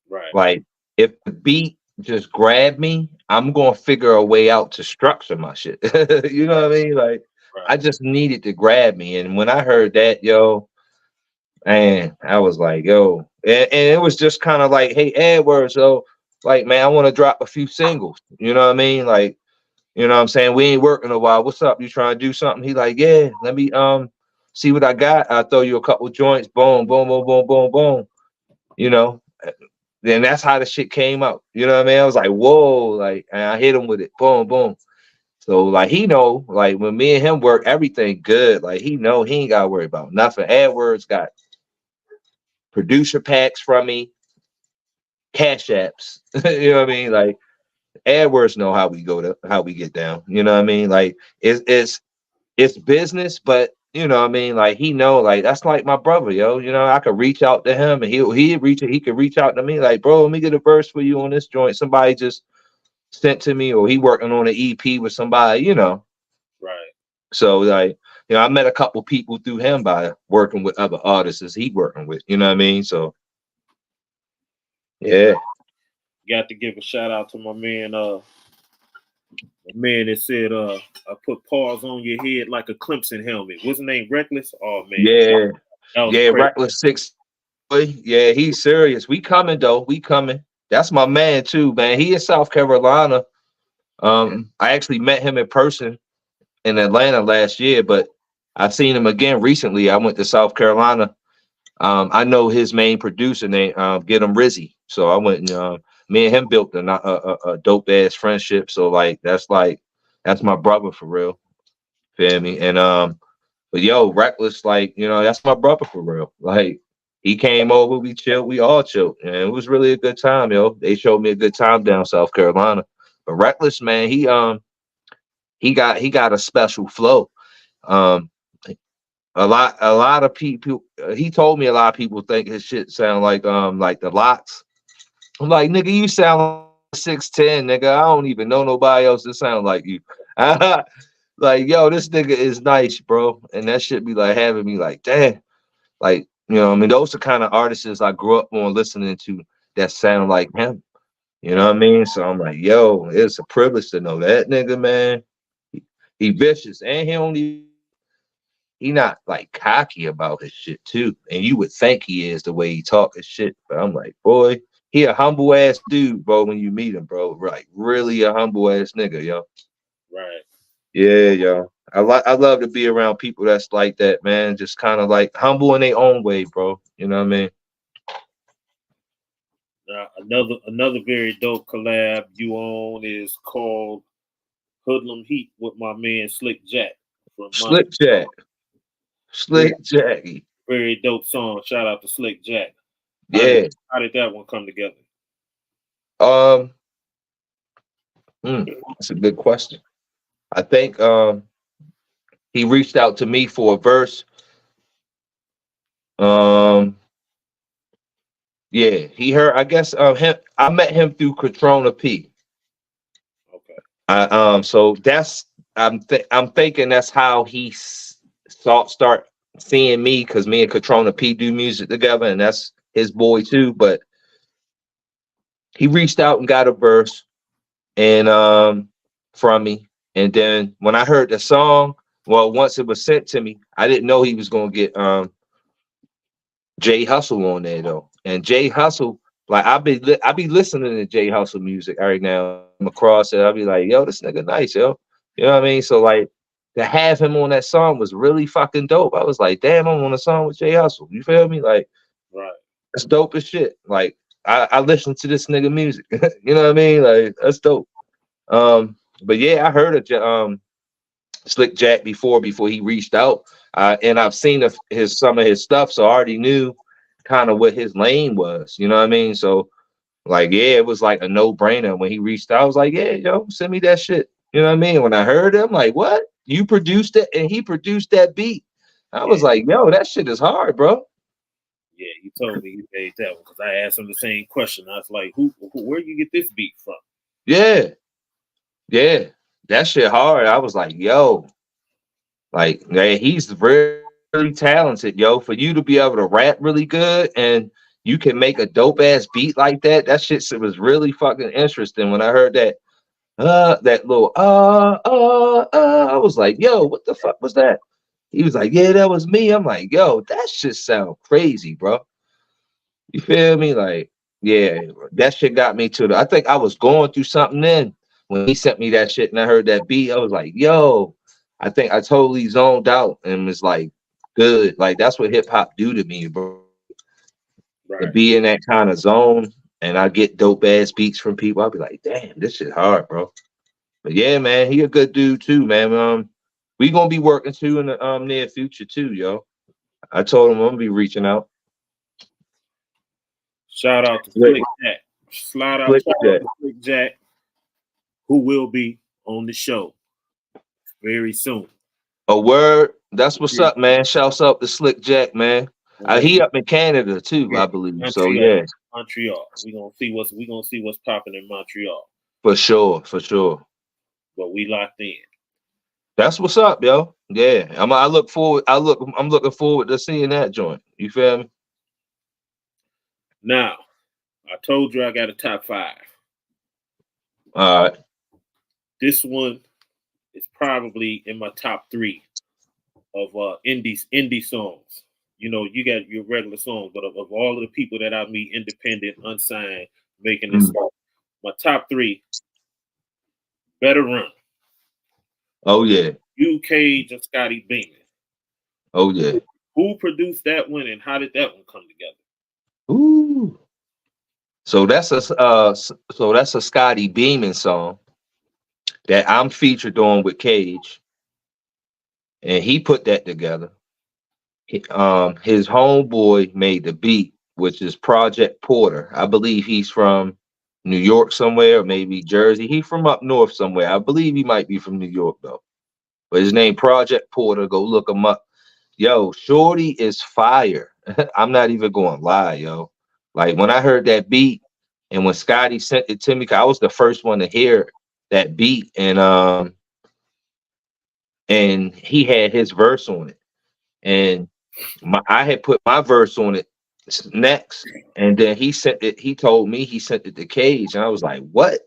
Right, Like, if the beat just grab me, I'm gonna figure a way out to structure my shit. You know what I mean? Like, I right. just needed to grab me. And when I heard that, yo, man, I was like, yo, and it was just kind of like, hey, Edward, so like, man, I want to drop a few singles. You know what I mean? Like, you know what I'm saying? We ain't working a while. What's up? You trying to do something? He like, yeah, let me see what I got. I'll throw you a couple joints. Boom, boom, boom, boom, boom, boom. You know, then that's how the shit came out. You know what I mean? I was like, whoa, like, and I hit him with it. Boom, boom. So like he know, like when me and him work, everything good. Like he know he ain't gotta worry about nothing. Edwards got producer packs from me. cash apps. You know what I mean? Like AdWords know how we get down. You know what I mean? Like it's business, but you know what I mean? Like he know, like that's like my brother, yo. You know, I could reach out to him and he could reach out to me, like, bro, let me get a verse for you on this joint. Somebody just sent to me, or he working on an EP with somebody, you know. Right. So like, you know, I met a couple people through him by working with other artists as he working with, you know what I mean? So yeah. Got to give a shout out to my man, the man that said, I put paws on your head like a Clemson helmet. What's his name? Reckless? Oh man. Yeah. That was Yeah, crazy. Reckless 6. Yeah, he's serious. We coming though. We coming. That's my man too, man. He in South Carolina. I actually met him in person in Atlanta last year, but I've seen him again recently. I went to South Carolina. I know his main producer named Get Him Rizzy. So I went and me and him built a dope ass friendship. So that's my brother for real. Feel me? And but yo, Reckless, like, you know, that's my brother for real. Like he came over, we chilled, we all chilled, and it was really a good time, yo. They showed me a good time down South Carolina. But Reckless, man, he got a special flow. Um, a lot of people. He told me a lot of people think his shit sound like the Locks. I'm like, nigga, you sound like 6'10", nigga. I don't even know nobody else that sound like you. Like, yo, this nigga is nice, bro. And that shit be like having me like, damn. Like, you know, I mean, those are kind of artists I grew up on listening to that sound like him. You know what I mean? So I'm like, yo, it's a privilege to know that nigga, man. He vicious, and he not like cocky about his shit too. And you would think he is the way he talk his shit, but I'm like, boy, he a humble ass dude, bro. When you meet him, bro, like really a humble ass nigga, yo. Right. Yeah, yo. I love to be around people that's like that, man. Just kind of like humble in their own way, bro. You know what I mean? Another very dope collab you own is called Hoodlum Heat with my man Slick Jack from My Slick Jack. Detroit. Slick Jackie. Very dope song. Shout out to Slick Jack. Yeah. How did that one come together? Um, that's a good question. I think he reached out to me for a verse. Um, yeah, he heard. I guess him. I met him through Katrona P. Okay. So that's I'm thinking that's how he start seeing me, because me and Katrona P do music together, and that's his boy too. But he reached out and got a verse and from me, and then when I heard the song, well, once it was sent to me, I didn't know he was gonna get Jay Hustle on there though. And Jay Hustle, like I be listening to Jay Hustle music right now. I'm across it. I'll be like, yo, this nigga nice, yo. You know what I mean? So like to have him on that song was really fucking dope. I was like, damn, I'm on a song with Jay Hustle. You feel me? Like Right. that's dope as shit. Like I listen to this nigga music. You know what I mean? Like that's dope. But yeah, I heard of Slick Jack before he reached out, and I've seen some of his stuff, so I already knew kind of what his lane was. You know what I mean? So like, yeah, it was like a no brainer when he reached out. I was like, yeah, yo, send me that shit. You know what I mean? When I heard him, like, what? You produced it, and he produced that beat. I was Yeah. like, yo, that shit is hard, bro. Yeah, he told me he made that one because I asked him the same question. I was like, "Who? Where you get this beat from?" Yeah, yeah, that shit hard. I was like, yo, like, man, he's really talented, yo. For you to be able to rap really good and you can make a dope ass beat like that, that shit was really fucking interesting. When I heard that little I was like, yo, what the fuck was that? He was like, yeah, that was me. I'm like, yo, that shit sound crazy, bro. You feel me? Like, yeah, that shit got me to I think I was going through something then when he sent me that shit and I heard that beat. I was like, yo, I think I totally zoned out and was like, good. Like, that's what hip hop do to me, bro. To Right. be in that kind of zone and I get dope ass beats from people, I'll be like, damn, this shit hard, bro. But yeah, man, he a good dude too, man. We gonna be working too in the near future too, yo. I told him I'm gonna be reaching out. Shout out to But Slick Jack. Slide out, Slick shout out Jack. to Slick Jack, who will be on the show very soon. A word. That's what's up, man. Shouts out to Slick Jack, man. He up in Canada too, I believe. So Montreal. yeah, Montreal. We gonna see what's popping in Montreal. for sure, for sure. But we locked in. That's what's up, yo. Yeah, I'm looking forward to seeing that joint. You feel me? Now, I told you I got a top 5. All right. This one is probably in my top 3 of indie songs. You know, you got your regular songs, but of all of the people that I meet, independent, unsigned, making this stuff, my top 3, Better Run. Oh yeah. You, Cage, and Scotty Beeman. Oh yeah. Who produced that one, and how did that one come together? Ooh. So that's a Scotty Beeman song that I'm featured on with Cage, and he put that together. His homeboy made the beat, which is Project Porter. I believe he's from New York somewhere, or maybe Jersey. He's from up north somewhere. I believe he might be from New York though. But his name Project Porter. Go look him up. Yo, Shorty is fire. I'm not even going to lie, yo. Like when I heard that beat, and when Scotty sent it to me, 'cause I was the first one to hear that beat, and he had his verse on it, and I had put my verse on it next, and then he sent it. He told me he sent it to Cage, and I was like, "What?"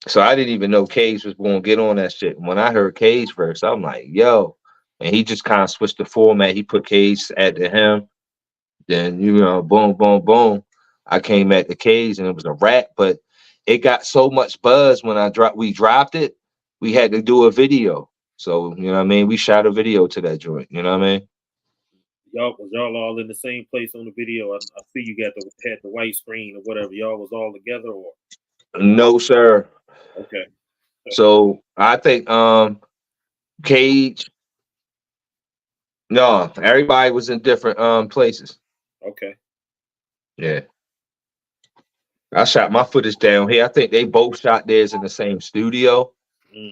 So I didn't even know Cage was going to get on that shit. And when I heard Cage verse, I'm like, "Yo!" And he just kind of switched the format. He put Cage at the him, then boom, boom, boom. I came at the Cage, and it was a rap, but it got so much buzz when we dropped it. We had to do a video. So, you know what I mean? We shot a video to that joint. You know what I mean? Y'all all in the same place on the video? I see you had the white screen or whatever. Y'all was all together, or No, sir. okay? So I think Cage. No, everybody was in different places. Okay. Yeah. I shot my footage down here. I think they both shot theirs in the same studio,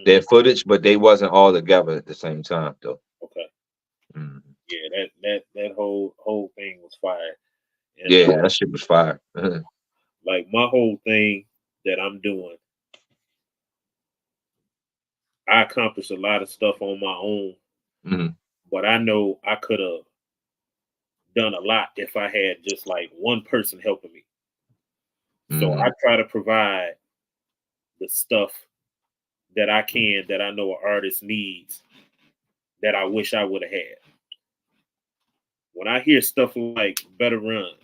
their footage, but they wasn't all together at the same time though. Okay. Mm. Yeah, that whole thing was fire. And, yeah, that shit was fire. Like my whole thing that I'm doing, I accomplished a lot of stuff on my own, but I know I could have done a lot if I had just like one person helping me. So I try to provide the stuff that I can, that I know an artist needs, that I wish I would have had. When I hear stuff like Better Run,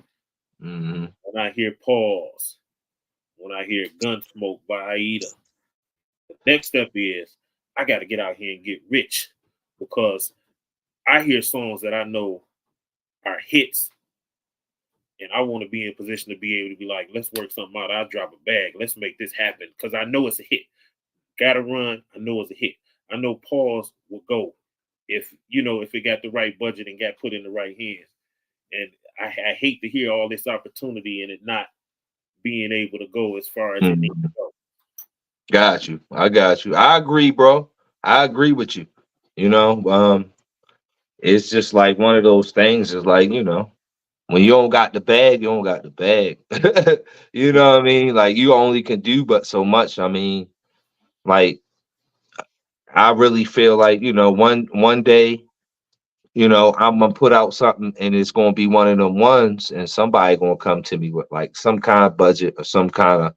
when I hear Pause, when I hear Gunsmoke by Aida, the next step is I got to get out here and get rich, because I hear songs that I know are hits, and I want to be in position to be able to be like, let's work something out. I'll drop a bag. Let's make this happen, because I know it's a hit. Gotta Run, I know it's a hit. I know Pause will go if it got the right budget and got put in the right hands. And I hate to hear all this opportunity and it not being able to go as far as it needs to go. Got you. I got you. I agree, bro. I agree with you. It's just like one of those things. Is like, when you don't got the bag, you don't got the bag. You know what I mean? Like you only can do but so much. I mean, like I really feel like, one day, I'm gonna put out something and it's gonna be one of them ones, and somebody gonna come to me with like some kind of budget or some kind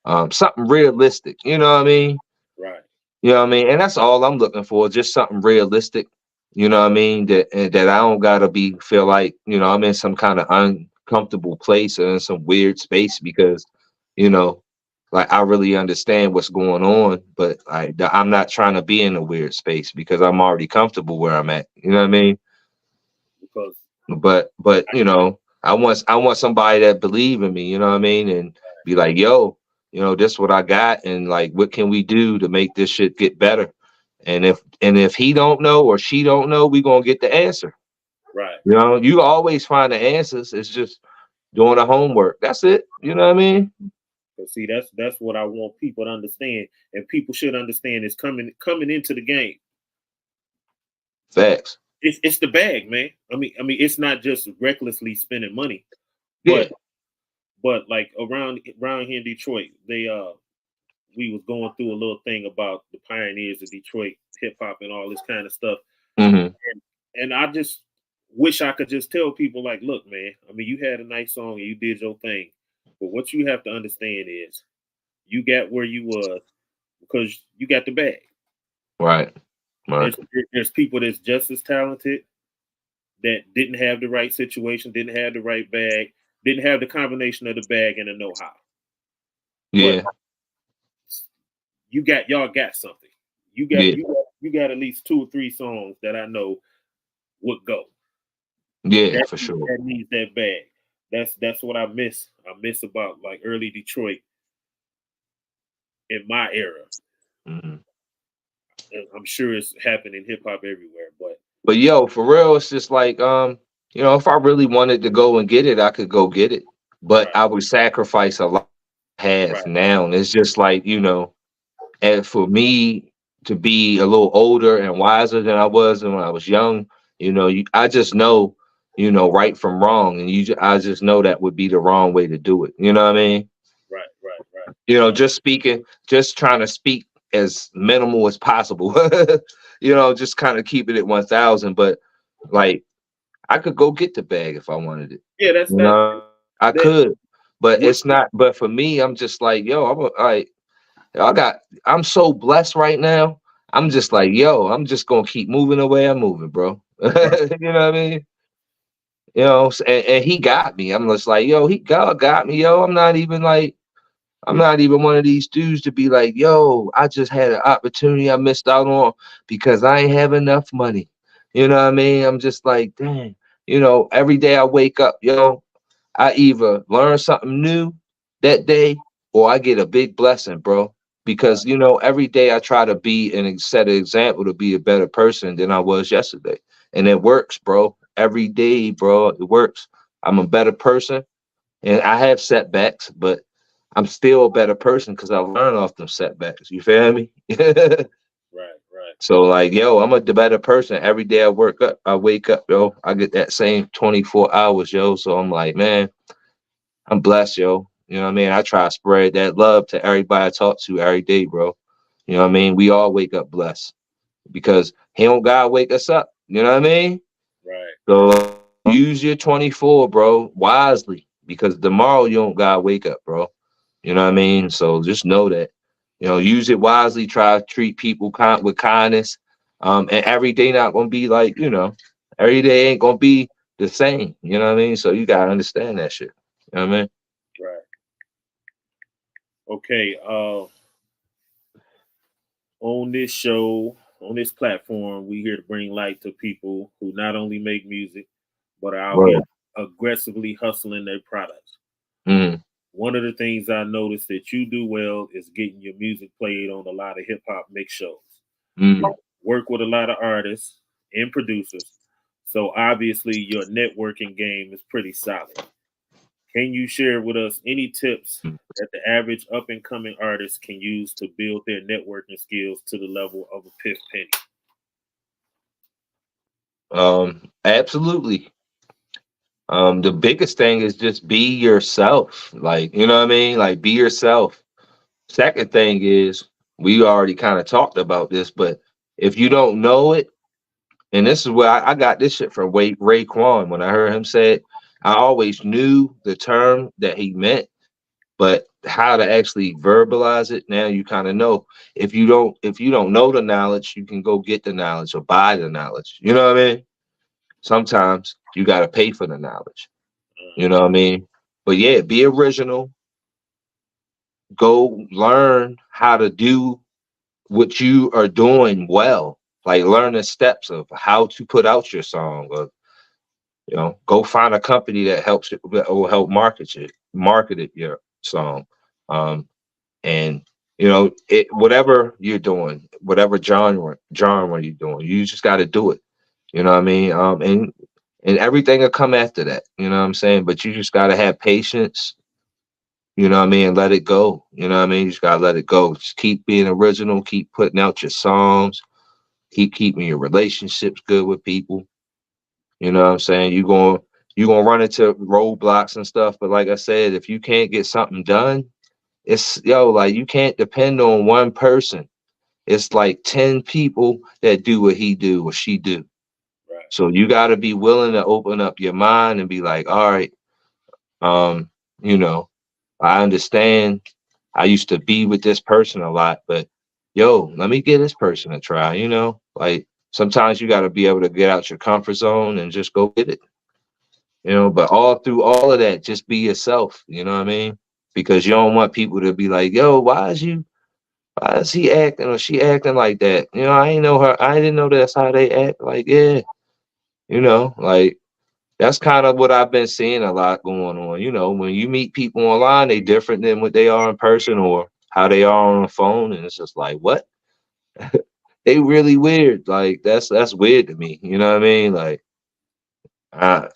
of something realistic. You know what I mean? Right. You know what I mean? And that's all I'm looking for, just something realistic. You know what I mean? That I don't gotta feel like, I'm in some kind of uncomfortable place or in some weird space, because, like I really understand what's going on, but I'm not trying to be in a weird space because I'm already comfortable where I'm at. You know what I mean? Because But I want somebody that believe in me, you know what I mean, and be like, yo, this is what I got, and like, what can we do to make this shit get better? And if he don't know or she don't know, we gonna get the answer. right. You always find the answers. It's just doing the homework. That's it. You know what I mean? But see, that's what I want people to understand, and people should understand is coming into the game. Facts. It's the bag, man. I mean, it's not just recklessly spending money, Yeah. but like around here in Detroit, they we was going through a little thing about the pioneers of Detroit hip hop and all this kind of stuff, Hmm. and I just wish I could just tell people like, look, man. I mean, you had a nice song and you did your thing, but what you have to understand is you got where you was because you got the bag. Right. Right. There's there's people that's just as talented that didn't have the right situation, didn't have the right bag, didn't have the combination of the bag and the know-how. But Yeah. y'all got something. You got Yeah. you got you got at least 2 or 3 songs that I know would go. Yeah. That For sure. that needs that bag. That's what I miss. I miss about like early Detroit in my era. Hmm. And I'm sure it's happening in hip hop everywhere, but But yo, for real, it's just like if I really wanted to go and get it, I could go get it. But right, I would sacrifice a lot I have right, now. And it's just like, and for me to be a little older and wiser than I was when I was young, I just know, right from wrong. And I just know that would be the wrong way to do it. You know what I mean? right, right, right. Just trying to speak as minimal as possible, just kind of keeping it 1,000. But like, I could go get the bag if I wanted it. Yeah, that's You that know, I that could, but what it's not. But for me, I'm just like, yo, I'm so blessed right now. I'm just like, yo, I'm just gonna keep moving the way I'm moving, bro. You right, know what I mean? And he got me. I'm just like, yo, God got me, yo. I'm not even one of these dudes to be like, yo, I just had an opportunity I missed out on because I ain't have enough money. You know what I mean? I'm just like, dang, every day I wake up, yo, I either learn something new that day or I get a big blessing, bro. right, Because, every day I try to be and set an example to be a better person than I was yesterday. And it works, bro. Every day, bro, it works. I'm a better person. And I have setbacks, but I'm still a better person because I learn off them setbacks. You feel me? right, right. So like, yo, I'm a better person every day. I wake up, yo. I get that same 24 hours, yo. So I'm like, man, I'm blessed, yo. You know what I mean? I try to spread that love to everybody I talk to every day, bro. You know what I mean? We all wake up blessed because he don't gotta wake us up. You know what I mean? Right. So use your 24, bro, wisely because tomorrow you don't gotta wake up, bro. You know what I mean? So just know that. Use it wisely. Try to treat people with kindness. And every day not gonna be like, every day ain't gonna be the same. You know what I mean? So you gotta understand that shit. You know what I mean? Right. Okay. On this show, on this platform, we here to bring light to people who not only make music, but are out here Right. aggressively hustling their products. Mm, One of the things I noticed that you do well is getting your music played on a lot of hip hop mix shows. mm. Work with a lot of artists and producers. So obviously your networking game is pretty solid. Can you share with us any tips that the average up and coming artist can use to build their networking skills to the level of a Piff Penny? Absolutely. The biggest thing is just be yourself. Like, you know what I mean? Like, be yourself. Second thing is, we already kind of talked about this, but if you don't know it, and this is where I got this shit from Raekwon. When I heard him say it, I always knew the term that he meant, but how to actually verbalize it, now you kind of know. If you don't know the knowledge, you can go get the knowledge or buy the knowledge. You know what I mean? Sometimes you got to pay for the knowledge. You know what I mean? But yeah, be original. Go learn how to do what you are doing well. Like learn the steps of how to put out your song, or go find a company that will help market it your song. Um, and whatever you're doing, whatever genre you're doing, you just got to do it. You know what I mean? and everything will come after that. You know what I'm saying? But you just gotta have patience. You know what I mean? And let it go. You know what I mean? You just gotta let it go. Just keep being original. Keep putting out your songs. Keep keeping your relationships good with people. You know what I'm saying? You gonna run into roadblocks and stuff. But like I said, if you can't get something done, it's like you can't depend on one person. It's like 10 people that do what he do or she do. Right. So you gotta be willing to open up your mind and be like, all right, um, you know, I understand I used to be with this person a lot, but let me give this person a try, Like sometimes you gotta be able to get out your comfort zone and just go get it. But all through all of that, just be yourself, you know what I mean? Because you don't want people to be like, yo, why is he acting or she acting like that? I ain't know her, I didn't know that's how they act. Like, yeah, like that's kind of what I've been seeing a lot going on. When you meet people online, they different than what they are in person or how they are on the phone. And it's just like, what? They really weird. Like that's weird to me. You know what I mean? Like the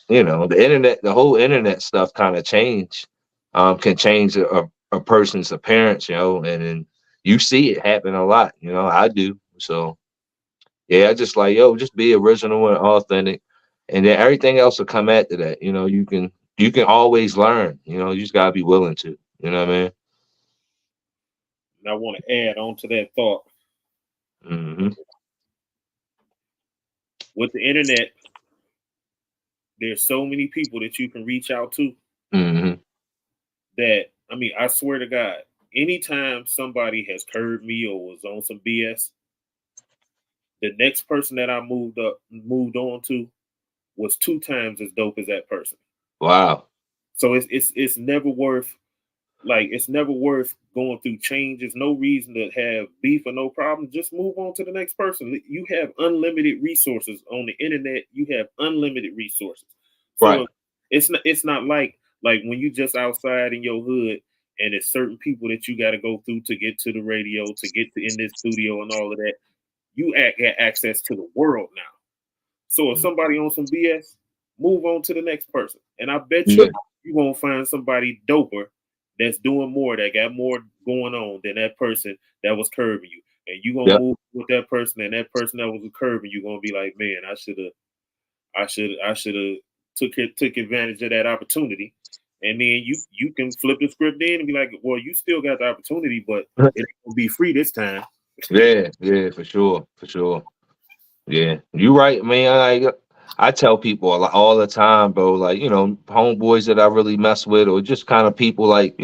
internet, the whole internet stuff kind of can change a person's appearance, and then you see it happen a lot, I do. So yeah, I just like, just be original and authentic, and then everything else will come after that. You can always learn, you just gotta be willing to, you know what I And I want to add on to that thought. mean? With the internet, there's so many people that you can reach out to Hmm. that, I mean, I swear to God, anytime somebody has curved me or was on some BS, the next person that I moved on to was 2 times as dope as that person. Wow. So it's never worth, it's never worth going through change. There's no reason to have beef or no problem. Just move on to the next person. You have unlimited resources on the internet. You have unlimited resources. Right. So it's not like when you just outside in your hood and it's certain people that you got to go through to get to the radio, to get to in this studio and all of that. You get access to the world now. So if somebody on some BS, move on to the next person. And I bet Yeah. you're gonna find somebody doper that's doing more, that got more going on than that person that was curving you. And you're gonna Yep. move with that person, and that person that was curving you gonna be like, man, I should have took advantage of that opportunity. And then you can flip the script in and be like, well, you still got the opportunity, but it ain't gonna be free this time. Yeah, yeah, for sure, for sure. Yeah, you right, man. I tell people all the time, bro. Like homeboys that I really mess with, or just kind of people like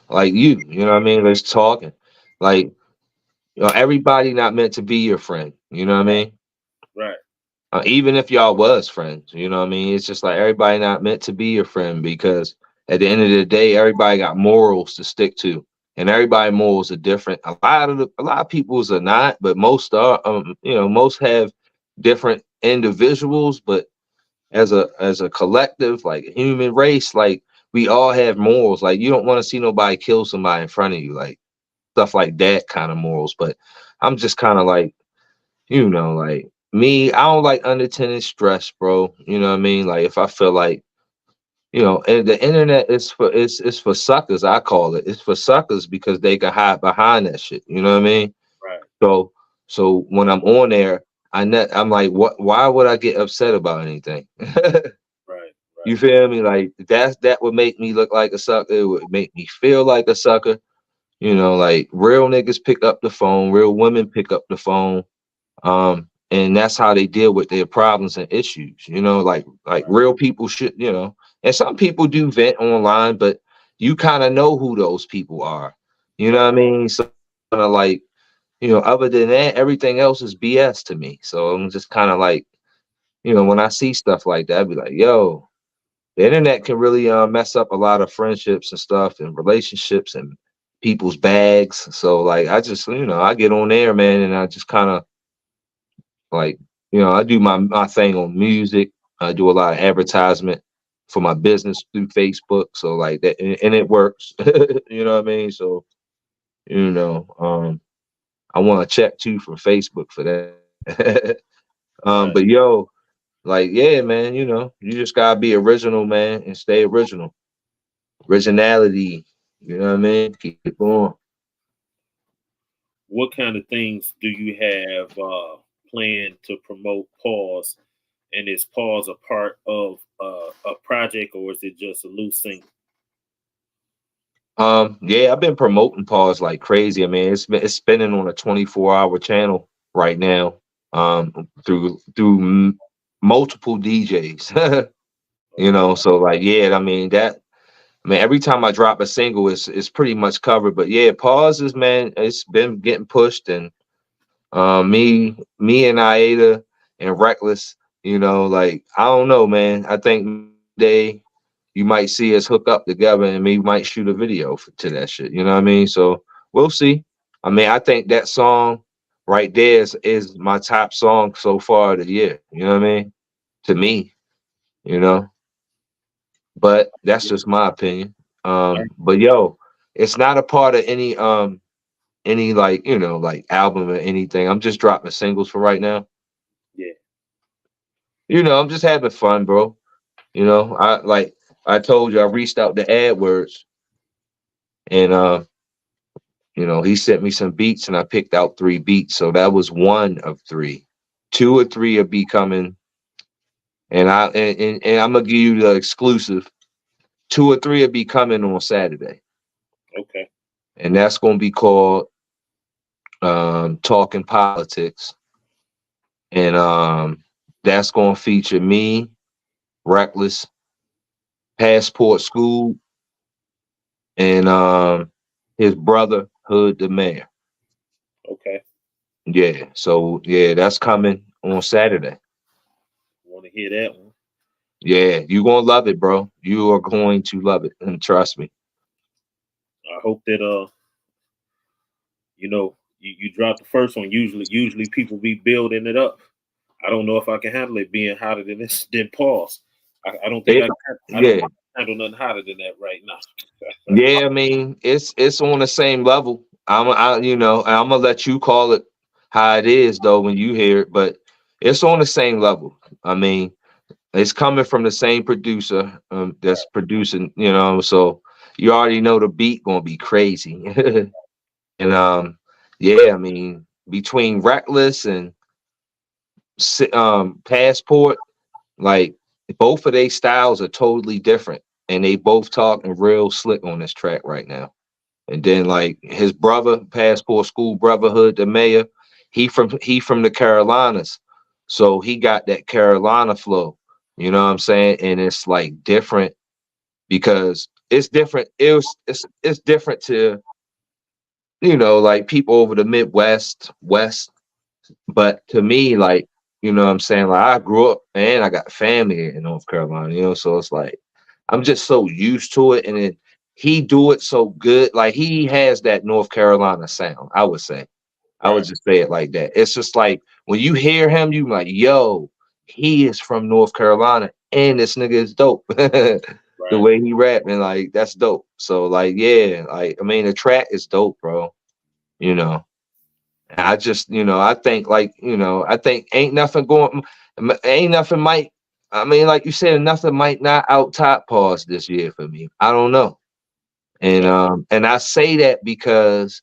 like you. You know what I mean? Let's talking. Like everybody not meant to be your friend. You know what I mean? Right, Even if y'all was friends, you know what I mean? It's just like everybody not meant to be your friend because at the end of the day, everybody got morals to stick to, and everybody morals are different. A lot of people's are not, but most are. Most have different individuals, but as a collective, like a human race, like we all have morals. Like you don't want to see nobody kill somebody in front of you, like stuff like that kind of morals. But I'm just kind of like like me, I don't like unattended stress, bro. You know what I mean? Like if I feel like, and the internet is for it's for suckers, I call it. It's for suckers because they can hide behind that shit. You know what I mean? right, So so when I'm on there, I'm like, why would I get upset about anything? right, You right, feel me? Like that would make me look like a sucker. It would make me feel like a sucker. Like real niggas pick up the phone, real women pick up the phone, and that's how they deal with their problems and issues. Like right, real people should, and some people do vent online, but you kind of know who those people are. You know right. what I mean? So kind of like, other than that, everything else is BS to me. So I'm just kind of like, when I see stuff like that, I'd be like, yo, the internet can really mess up a lot of friendships and stuff and relationships and people's bags. So like I just, I get on there, man, and I just kind of like, I do my thing on music. I do a lot of advertisement for my business through Facebook. So like that, and it works. You know what I mean? So, I want to check too from Facebook for that. Right. But yo, Like, yeah, man, you just gotta be original, man, and stay original. Originality, you know what I mean? Keep it going. What kind of things do you have planned to promote Pause? And is Pause a part of a project, or is it just a loose single? Yeah, I've been promoting Pause like crazy. I mean, it's spinning on a 24-hour channel right now. Through multiple DJs. Okay. So like, yeah, I mean that. I mean, every time I drop a single, it's pretty much covered. But yeah, pauses, man, it's been getting pushed, and me and Aida and Reckless, like I don't know, man. I think they you might see us hook up together, and we might shoot a video to that shit. You know what I mean? So we'll see. I mean, I think that song right there is my top song so far of the year. You know what I mean? To me, you know but that's Yeah. just my opinion. All right. But yo, it's not a part of any like like album or anything. I'm just dropping singles for right now. Yeah. I'm just having fun, bro. I told you I reached out to AdWords, and he sent me some beats, and I picked out 3 beats. So that was one of three. 2 or 3 will be coming, and I'm gonna give you the exclusive. 2 or 3 will be coming on Saturday, Okay. and that's gonna be called Talking Politics, and that's gonna feature me, Reckless, Passport School, and his brother Hood the Mayor. Okay. Yeah, so yeah, that's coming on Saturday. Want to hear that one? Yeah, you gonna love it, bro. You are going to love it, and trust me. I hope that you drop the first one. Usually people be building it up. I don't know if I can handle it being hotter than this. Then Pause. I don't think It, I can. I don't yeah, handle nothing hotter than that right now. yeah. I mean, it's on the same level. I'm gonna let you call it how it is though when you hear it, but it's on the same level. I mean, it's coming from the same producer that's producing, so you already know the beat gonna be crazy. And yeah, I mean, between Reckless and Passport, like both of their styles are totally different, and they both talking real slick on this track right now. And then like his brother, Passport School Brotherhood, the mayor, he from the Carolinas, so he got that Carolina flow. You know what I'm saying? And it's like different because it's different. It's different to like people over the Midwest, West. But to me, like what I'm saying, like I grew up and I got family in North Carolina. So it's like I'm just so used to it, and then he do it so good. Like he has that North Carolina sound. I would say. I would Right. just say it like that. It's just like when you hear him, you like, yo, he is from North Carolina, and this nigga is dope. The Right. way he rapping, like that's dope. So like, yeah, like I mean, the track is dope, bro. You know, I just, I think like, I think ain't nothing might. I mean, like you said, nothing might not out top pause this year for me. I don't know, Okay. and I say that because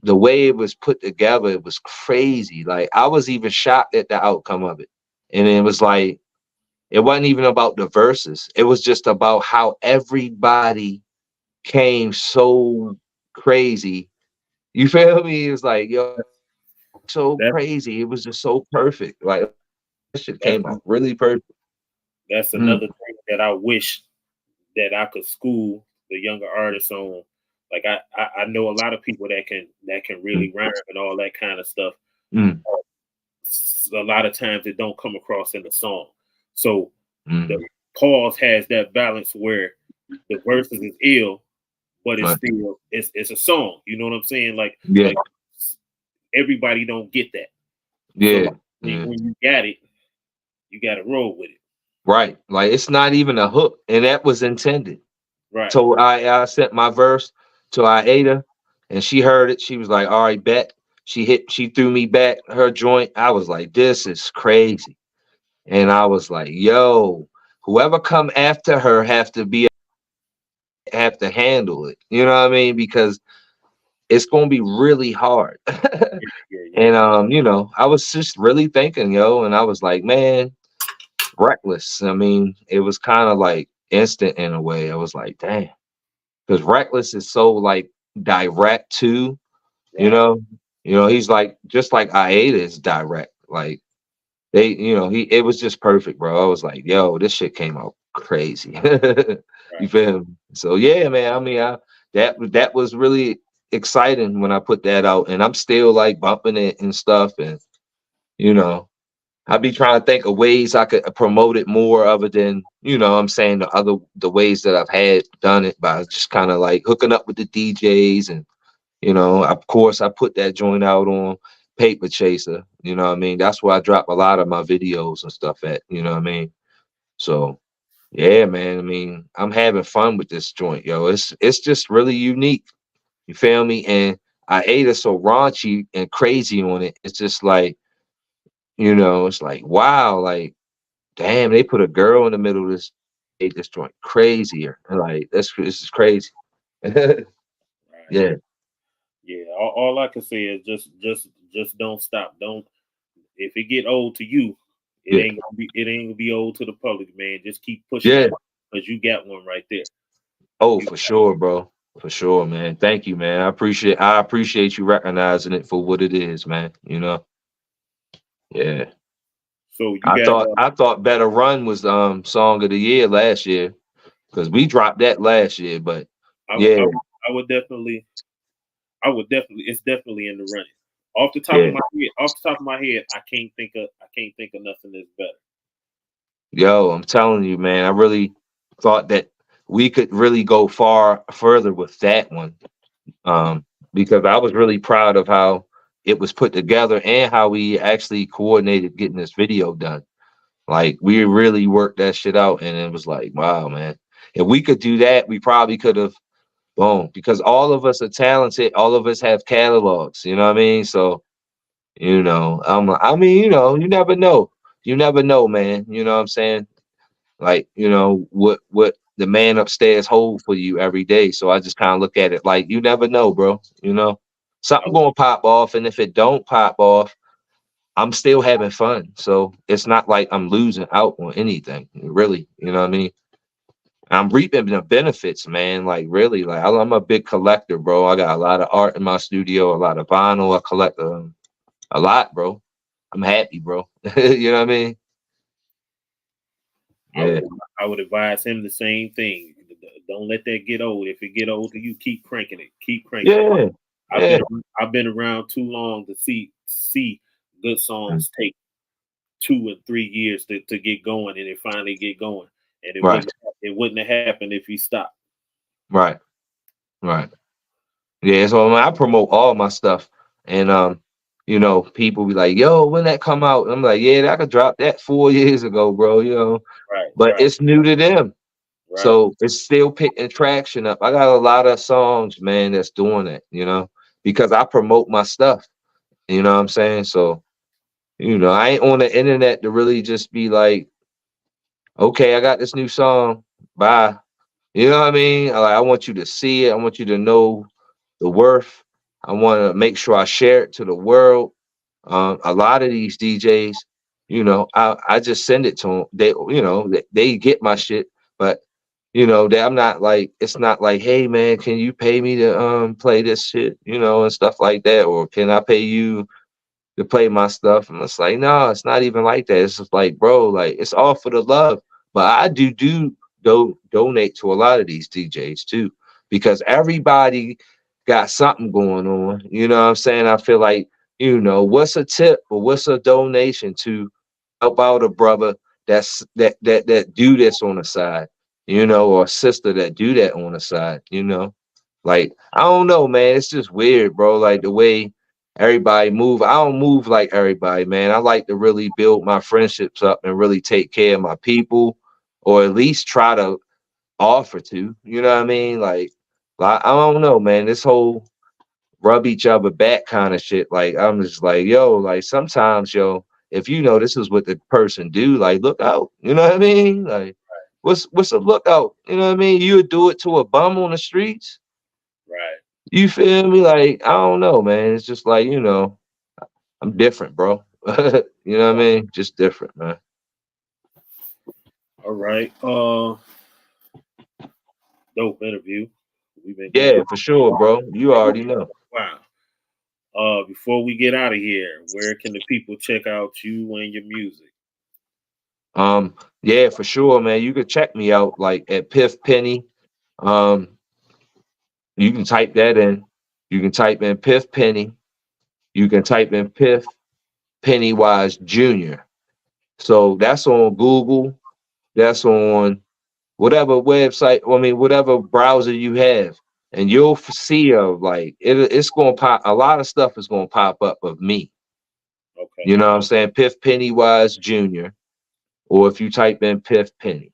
the way it was put together, it was crazy. Like I was even shocked at the outcome of it. And it was like it wasn't even about the verses. It was just about how everybody came so crazy. You feel me? It was like, yo, so That crazy. It was just so perfect. Like that shit that's came out really perfect. that's Mm, another thing that I wish that I could school the younger artists on. Like I know a lot of people that can mm, really rhyme and all that kind of stuff. mm, A lot of times it don't come across in the song. So the mm. Pause has that balance where the verses is ill, but it's Right. still it's a song. You know what I'm saying? Like Yeah, like everybody don't get that. So yeah, like yeah. when you got it, you got to roll with it. Right. Like it's not even a hook, and that was intended. Right. So I sent my verse to Aida, and she heard it. She was like, "All right, bet." She threw me back her joint. I was like, "This is crazy." And I was like, yo, whoever come after her have to handle it. You know what I mean? Because it's gonna be really hard. Yeah, yeah, yeah. And I was just really thinking, yo, and I was like, man, reckless. I mean, it was kind of like instant in a way. I was like, damn, because reckless is so like direct too, you Right, know. He's like just like Aida is direct. Like they, it was just perfect, bro. I was like, yo, this shit came out crazy. You right. feel me? So yeah, man. I mean, that was really exciting when I put that out, and I'm still like bumping it and stuff, and you know. I be trying to think of ways I could promote it more other than, I'm saying the ways that I've had done it by just kind of like hooking up with the DJs and, of course I put that joint out on Paper Chaser, you know what I mean? That's where I drop a lot of my videos and stuff at, you know what I mean? So yeah, man. I mean, I'm having fun with this joint, yo. It's just really unique. You feel me? And I ate it so raunchy and crazy on it. It's just like, it's like wow, like damn, they put a girl in the middle of this, made this joint crazier. And like this is crazy. Right. Yeah, Yeah. All I can say is just don't stop. Don't if it get old to you, yeah, it ain't gonna be old to the public, man. Just keep pushing yeah. that because you got one right there. Oh, You for sure, bro. For sure, man. Thank you, man. I appreciate you recognizing it for what it is, man. Yeah. so you I got thought I thought Better Run was song of the year last year because we dropped that last year, but I, yeah, I I would definitely it's definitely in the running. yeah. Off the top of my head, I can't think of nothing that's better. Yo, I'm telling you, man, I really thought that we could really go far further with that one. um, because I was really proud of how it was put together and how we actually coordinated getting this video done. Like we really worked that shit out, and it was like, wow, man. If we could do that, we probably could have boom. Because all of us are talented, all of us have catalogs. You know what I mean? So I mean, you never know. You never know, man. You know what I'm saying? Like what the man upstairs hold for you every day. So I just kind of look at it like you never know, bro. I Something would, gonna pop off, and if it don't pop off, I'm still having fun. So it's not like I'm losing out on anything, really. You know what I mean? I'm reaping the benefits, man. Like really, like I'm a big collector, bro. I got a lot of art in my studio, a lot of vinyl. I collect a lot, bro. I'm happy, bro. You know what I mean? I Yeah, would I would advise him the same thing. Don't let that get old. If it get old to you, keep cranking it. Keep cranking it. yeah, I've yeah. I've been around too long to see good songs take 2 and 3 years to get going, and it finally get going. And Right, it wouldn't have happened if he stopped. right, right. Yeah, so I promote all my stuff, and people be like, "Yo, when that come out?" And I'm like, "Yeah, I could drop that 4 years ago, bro." Right, But right, it's new to them, right. so it's still picking traction up. I got a lot of songs, man, that's doing that, because I promote my stuff. You know what I'm saying? So I ain't on the internet to really just be like, "Okay, I got this new song, bye." You know what I mean? Like, I want you to see it. I want you to know the worth. I want to make sure I share it to the world. A lot of these DJs, I just send it to them. They get my shit, but I'm not like it's not like, hey man, can you pay me to play this shit, and stuff like that, or can I pay you to play my stuff? And it's like, no, it's not even like that. It's just like, bro, like it's all for the love. But I donate to a lot of these DJs too, because everybody got something going on. You know what I'm saying? I feel like, what's a tip or what's a donation to help out a brother that do this on the side, or a sister that do that on the side. Like, I don't know, man. It's just weird, bro. Like the way everybody move. I don't move like everybody, man. I like to really build my friendships up and really take care of my people, or at least try to offer to. You know what I mean? Like I don't know, man. This whole rub each other back kind of shit. Like I'm just like, yo, like sometimes, yo. if you know this is what the person do, like look out. You know what I mean? Like what's a lookout? You know what I mean? You would do it to a bum on the streets. Right. You feel me? Like, I don't know, man. It's just like, I'm different, bro. You know what I mean? Just different, man. All right. Dope interview. We've been Yeah, going. for sure, bro. You already know. Wow. Before we get out of here, where can the people check out you and your music? Yeah, for sure, man. You could check me out like at Piff Penny. Um, you can type that in. You can type in Piff Penny. You can type in Piff Pennywise Jr. So that's on Google. That's on whatever website, I mean, whatever browser you have, and you'll see like it's gonna pop. A lot of stuff is gonna pop up of me. Okay. You know what I'm saying? Piff Pennywise Jr. Or if you type in Piff Penny.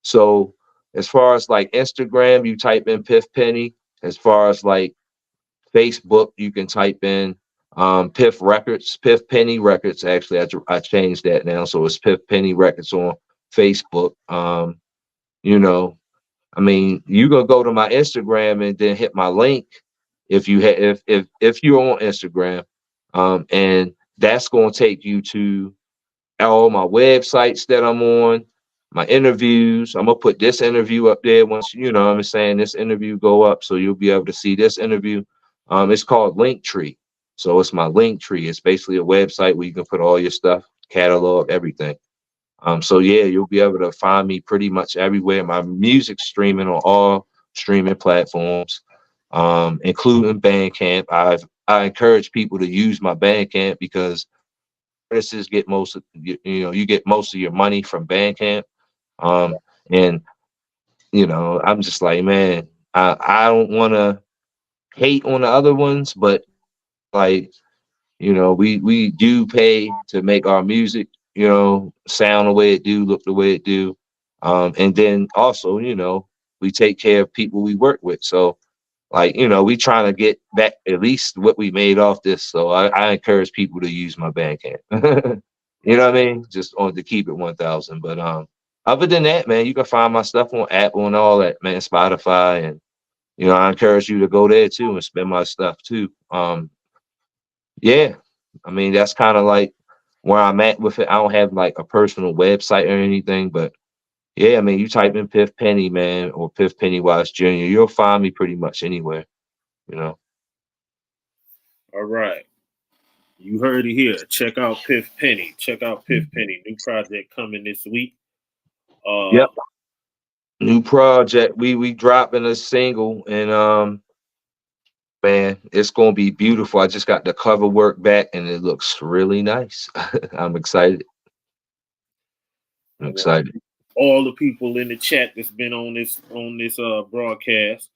So as far as like Instagram, you type in Piff Penny. As far as like Facebook, you can type in Piff Records, Piff Penny Records. Actually, I changed that now, so it's Piff Penny Records on Facebook. You know, I mean, you gonna go to my Instagram and then hit my link if you if you're on Instagram, and that's gonna take you to all my websites that I'm on, my interviews. I'm gonna put this interview up there once I'm saying this interview go up, so you'll be able to see this interview. It's called Linktree, so it's my Linktree. It's basically a website where you can put all your stuff, catalog, everything. So yeah, you'll be able to find me pretty much everywhere. My music's streaming on all streaming platforms, including Bandcamp. I encourage people to use my Bandcamp because artists get most of you get most of your money from Bandcamp. Um, and I'm just like, man, I don't want to hate on the other ones, but like, we do pay to make our music, sound the way it do, look the way it do. And then also, we take care of people we work with. So like, we trying to get back at least what we made off this. So I encourage people to use my Bandcamp. You know what I mean? Just on to keep it 1,000. But other than that, man, you can find my stuff on Apple and all that, man, Spotify, and I encourage you to go there too and spend my stuff too. Yeah, I mean that's kind of like where I'm at with it. I don't have like a personal website or anything, but yeah, I mean you type in Piff Penny, man, or Piff Pennywise Jr., you'll find me pretty much anywhere. You know. All right. You heard it here. Check out Piff Penny. Check out Piff Penny. New project coming this week. Yep. New project. We dropping a single, and man, it's gonna be beautiful. I just got the cover work back and it looks really nice. I'm excited. I'm excited. All the people in the chat that's been on this broadcast.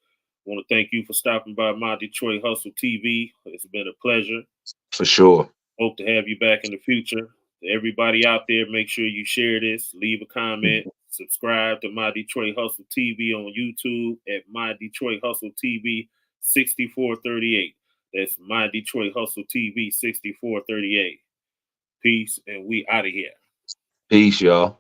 Want to thank you for stopping by My Detroit Hustle TV. It's been a pleasure. For sure. Hope to have you back in the future. To everybody out there, make sure you share this, leave a comment, subscribe to My Detroit Hustle TV on YouTube at My Detroit Hustle TV 6438. That's My Detroit Hustle TV 6438. Peace, and we out of here. Peace, y'all.